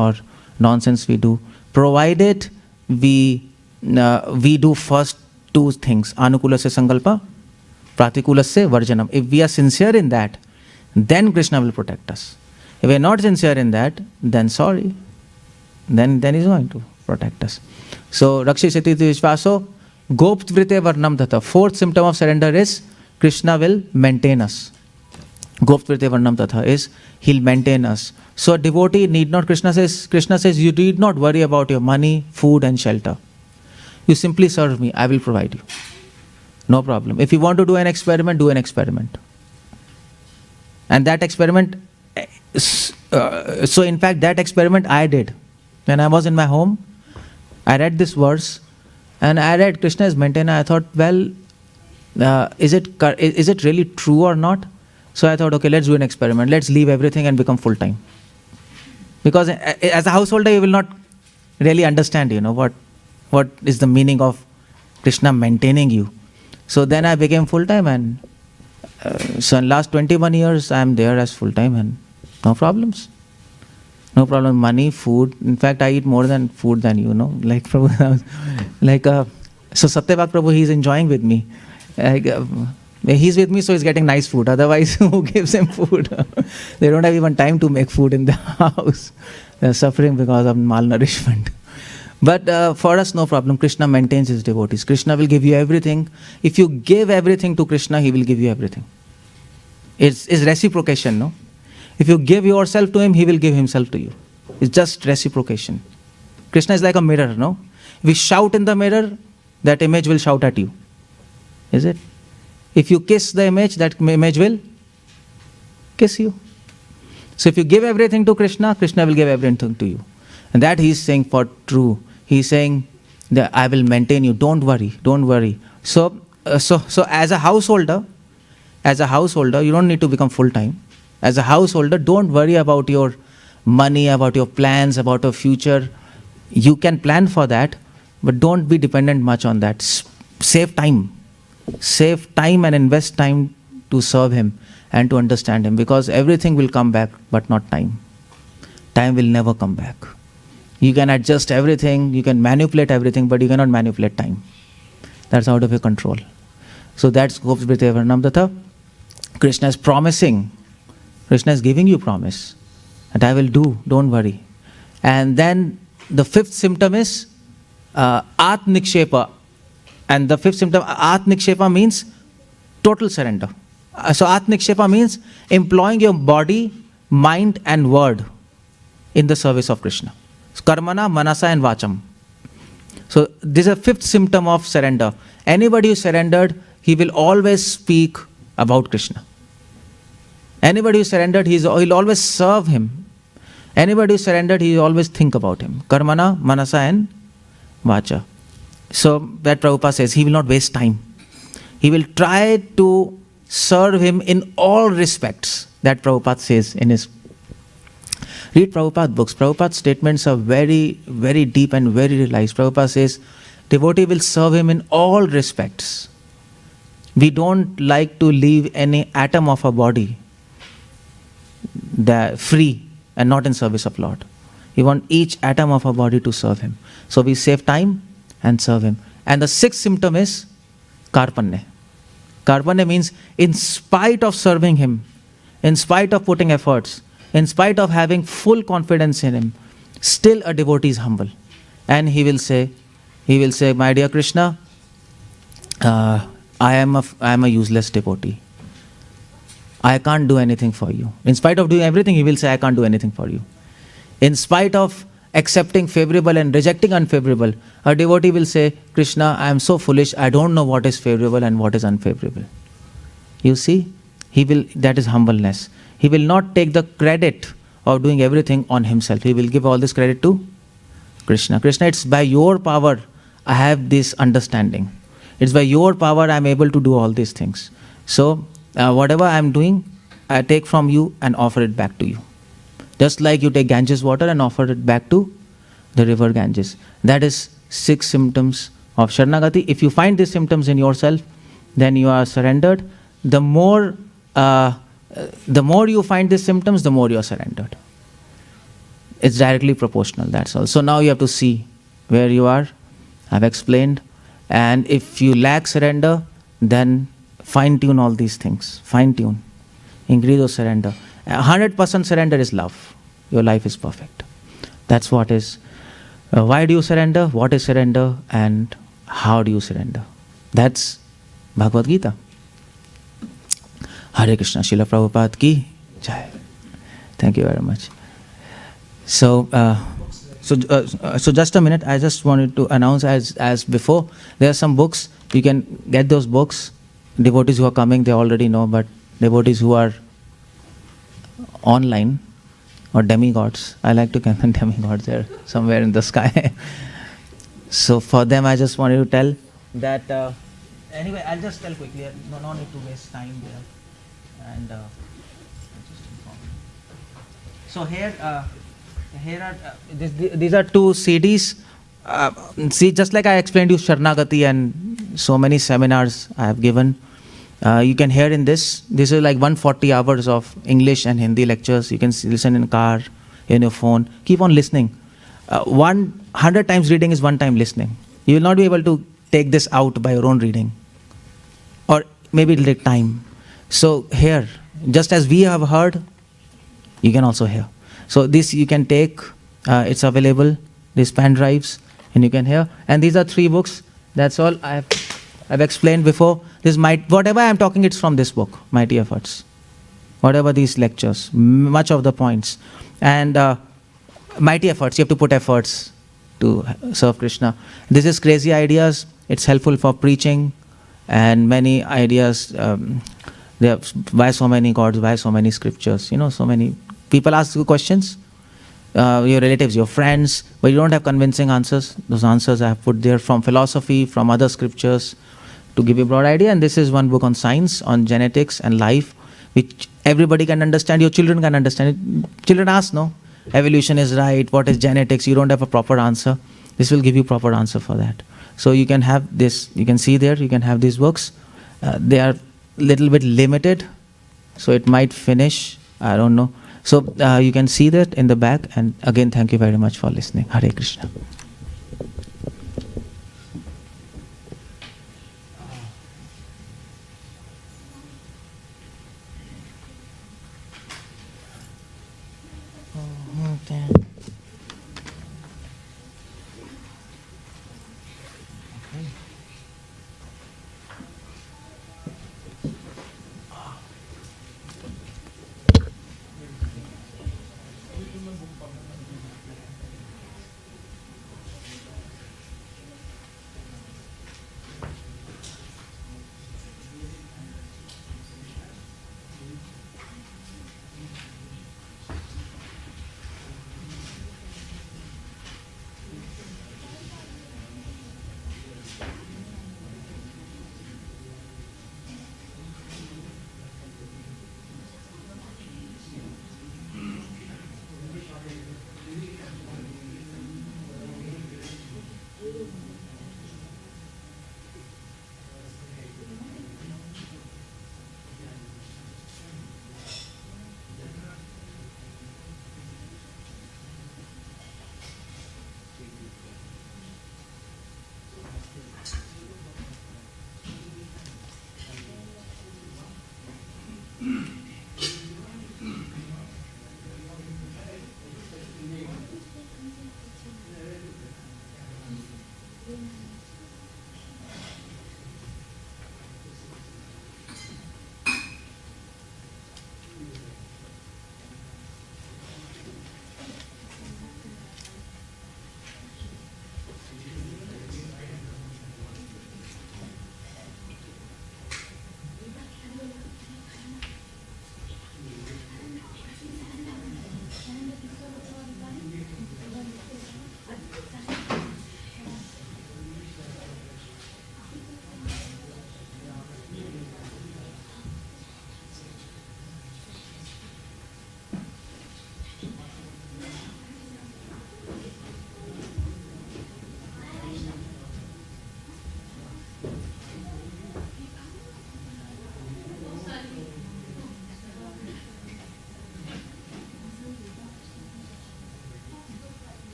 or nonsense we do, provided we do first two things, anukulasya sankalpa, pratikulasya varjanam. If we are sincere in that, then Krishna will protect us. If we are not sincere in that, then sorry, then he's going to protect us. So, 𝗙𝗪𝗃𝗍 vishvaso, 𝗀𝗲𝗪 𝗪𝗲. Fourth symptom of surrender is Krishna will maintain us. 𝗀𝗲𝗪 𝗪𝗲 is he'll maintain us. So a devotee need not, Krishna says, you need not worry about your money, food and shelter. You simply serve me, I will provide you. No problem. If you want to do an experiment, do an experiment. And that experiment, so in fact that experiment I did. When I was in my home, I read this verse and I read Krishna is maintainer. I thought, well, is it really true or not? So I thought, okay, let's do an experiment. Let's leave everything and become full-time. Because as a householder, you will not really understand, what is the meaning of Krishna maintaining you. So then I became full-time, and so in last 21 years, I am there as full-time and no problems. No problem. Money, food. In fact, I eat more than food than you. Like Prabhu, so 𝗪𝗏𝗪𝗏 Prabhu, he is enjoying with me. He's with me, so he's getting nice food. Otherwise, who gives him food? They don't have even time to make food in the house. They're suffering because of malnourishment. But for us, no problem. Krishna maintains his devotees. Krishna will give you everything. If you give everything to Krishna, he will give you everything. It's reciprocation, no? If you give yourself to him, he will give himself to you. It's just reciprocation. Krishna is like a mirror, no? If we shout in the mirror, that image will shout at you. Is it? If you kiss the image, that image will kiss you. So if you give everything to Krishna, Krishna will give everything to you. And that he is saying for true. He is saying that I will maintain you. Don't worry. Don't worry. So as a householder, you don't need to become full-time. As a householder, don't worry about your money, about your plans, about your future. You can plan for that, but don't be dependent much on that. Save time. Save time and invest time to serve him and to understand him, because everything will come back, but not time. Time will never come back. You can adjust everything, you can manipulate everything, but you cannot manipulate time. That's out of your control. So that's 𝗀𝗪𝗪𝗪 𝗪𝗲. Krishna is promising. Krishna is giving you promise that I will do, don't worry. And then the fifth symptom is 𝗪𝗪𝗃𝗍𝗪. And the fifth symptom, 𝗪𝗪𝗃𝗍𝗪, means total surrender. So 𝗪𝗪𝗃𝗍𝗪 means employing your body, mind and word in the service of Krishna. Karmana, manasa and vacham. So this is a fifth symptom of surrender. Anybody who surrendered, he will always speak about Krishna. Anybody who surrendered, he'll always serve him. Anybody who surrendered, he will always think about him. Karmana, manasa and vacha. So that Prabhupada says, he will not waste time. He will try to serve him in all respects. That Prabhupada says in his... Read Prabhupada books. Prabhupada's statements are very, very deep and very realized. Prabhupada says, devotee will serve him in all respects. We don't like to leave any atom of our body free and not in service of Lord. We want each atom of our body to serve him. So we save time and serve him. And the sixth symptom is 𝗪𝗪𝗪. 𝗪𝗪𝗪 means in spite of serving him, in spite of putting efforts, in spite of having full confidence in him, still a devotee is humble. And he will say, my dear Krishna, I am a useless devotee. I can't do anything for you. In spite of doing everything, he will say, I can't do anything for you. In spite of accepting favorable and rejecting unfavorable, a devotee will say, Krishna, I am so foolish, I don't know what is favorable and what is unfavorable. You see, that is humbleness. He will not take the credit of doing everything on himself. He will give all this credit to Krishna. Krishna, it's by your power I have this understanding. It's by your power I am able to do all these things. So, whatever I am doing, I take from you and offer it back to you. Just like you take Ganges water and offer it back to the river Ganges. That is 6 symptoms of Sharanagati. If you find these symptoms in yourself, then you are surrendered. The more you find these symptoms, the more you are surrendered. It's directly proportional, that's all. So now you have to see where you are. I've explained. And if you lack surrender, then fine-tune all these things. Fine-tune. Increase your surrender. 100% surrender is love. Your life is perfect. That's what is. Why do you surrender? What is surrender? And how do you surrender? That's Bhagavad Gita. Hare Krishna, Srila Prabhupada ki jai. Thank you very much. So just a minute. I just wanted to announce, as before, there are some books. You can get those books. Devotees who are coming, they already know, but devotees who are online or demigods, I like to call them demigods, they're somewhere in the sky. So for them, I just wanted to tell that. Anyway, I'll just tell quickly. No need to waste time there. And I'll just inform you. So here are these are 2 CDs. See, just like I explained you Sharanagati and so many seminars I have given, you can hear in this. This is like 140 hours of English and Hindi lectures. You can listen in car, in your phone. Keep on listening. 100 times reading is 1 time listening. You will not be able to take this out by your own reading. Or maybe it will take time. So here, just as we have heard, you can also hear. So this you can take, it's available, these pen drives, and you can hear. And these are 3 books. That's all I've explained before. Whatever I am talking, it's from this book, Mighty Efforts. Whatever these lectures, much of the points. And Mighty Efforts, you have to put efforts to serve Krishna. This is Crazy Ideas. It's helpful for preaching and many ideas. Why so many gods? Why so many scriptures? So many people ask you questions. Your relatives, your friends, but you don't have convincing answers. Those answers I have put there from philosophy, from other scriptures, to give you a broad idea. And this is one book on science, on genetics and life, which everybody can understand. Your children can understand it. Children ask, no, evolution is right, what is genetics? You don't have a proper answer. This will give you proper answer for that. So you can have this, you can see there, you can have these books. They are little bit limited, so it might finish, I don't know. So you can see that in the back. And again, thank you very much for listening. Hare Krishna.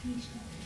Krishna.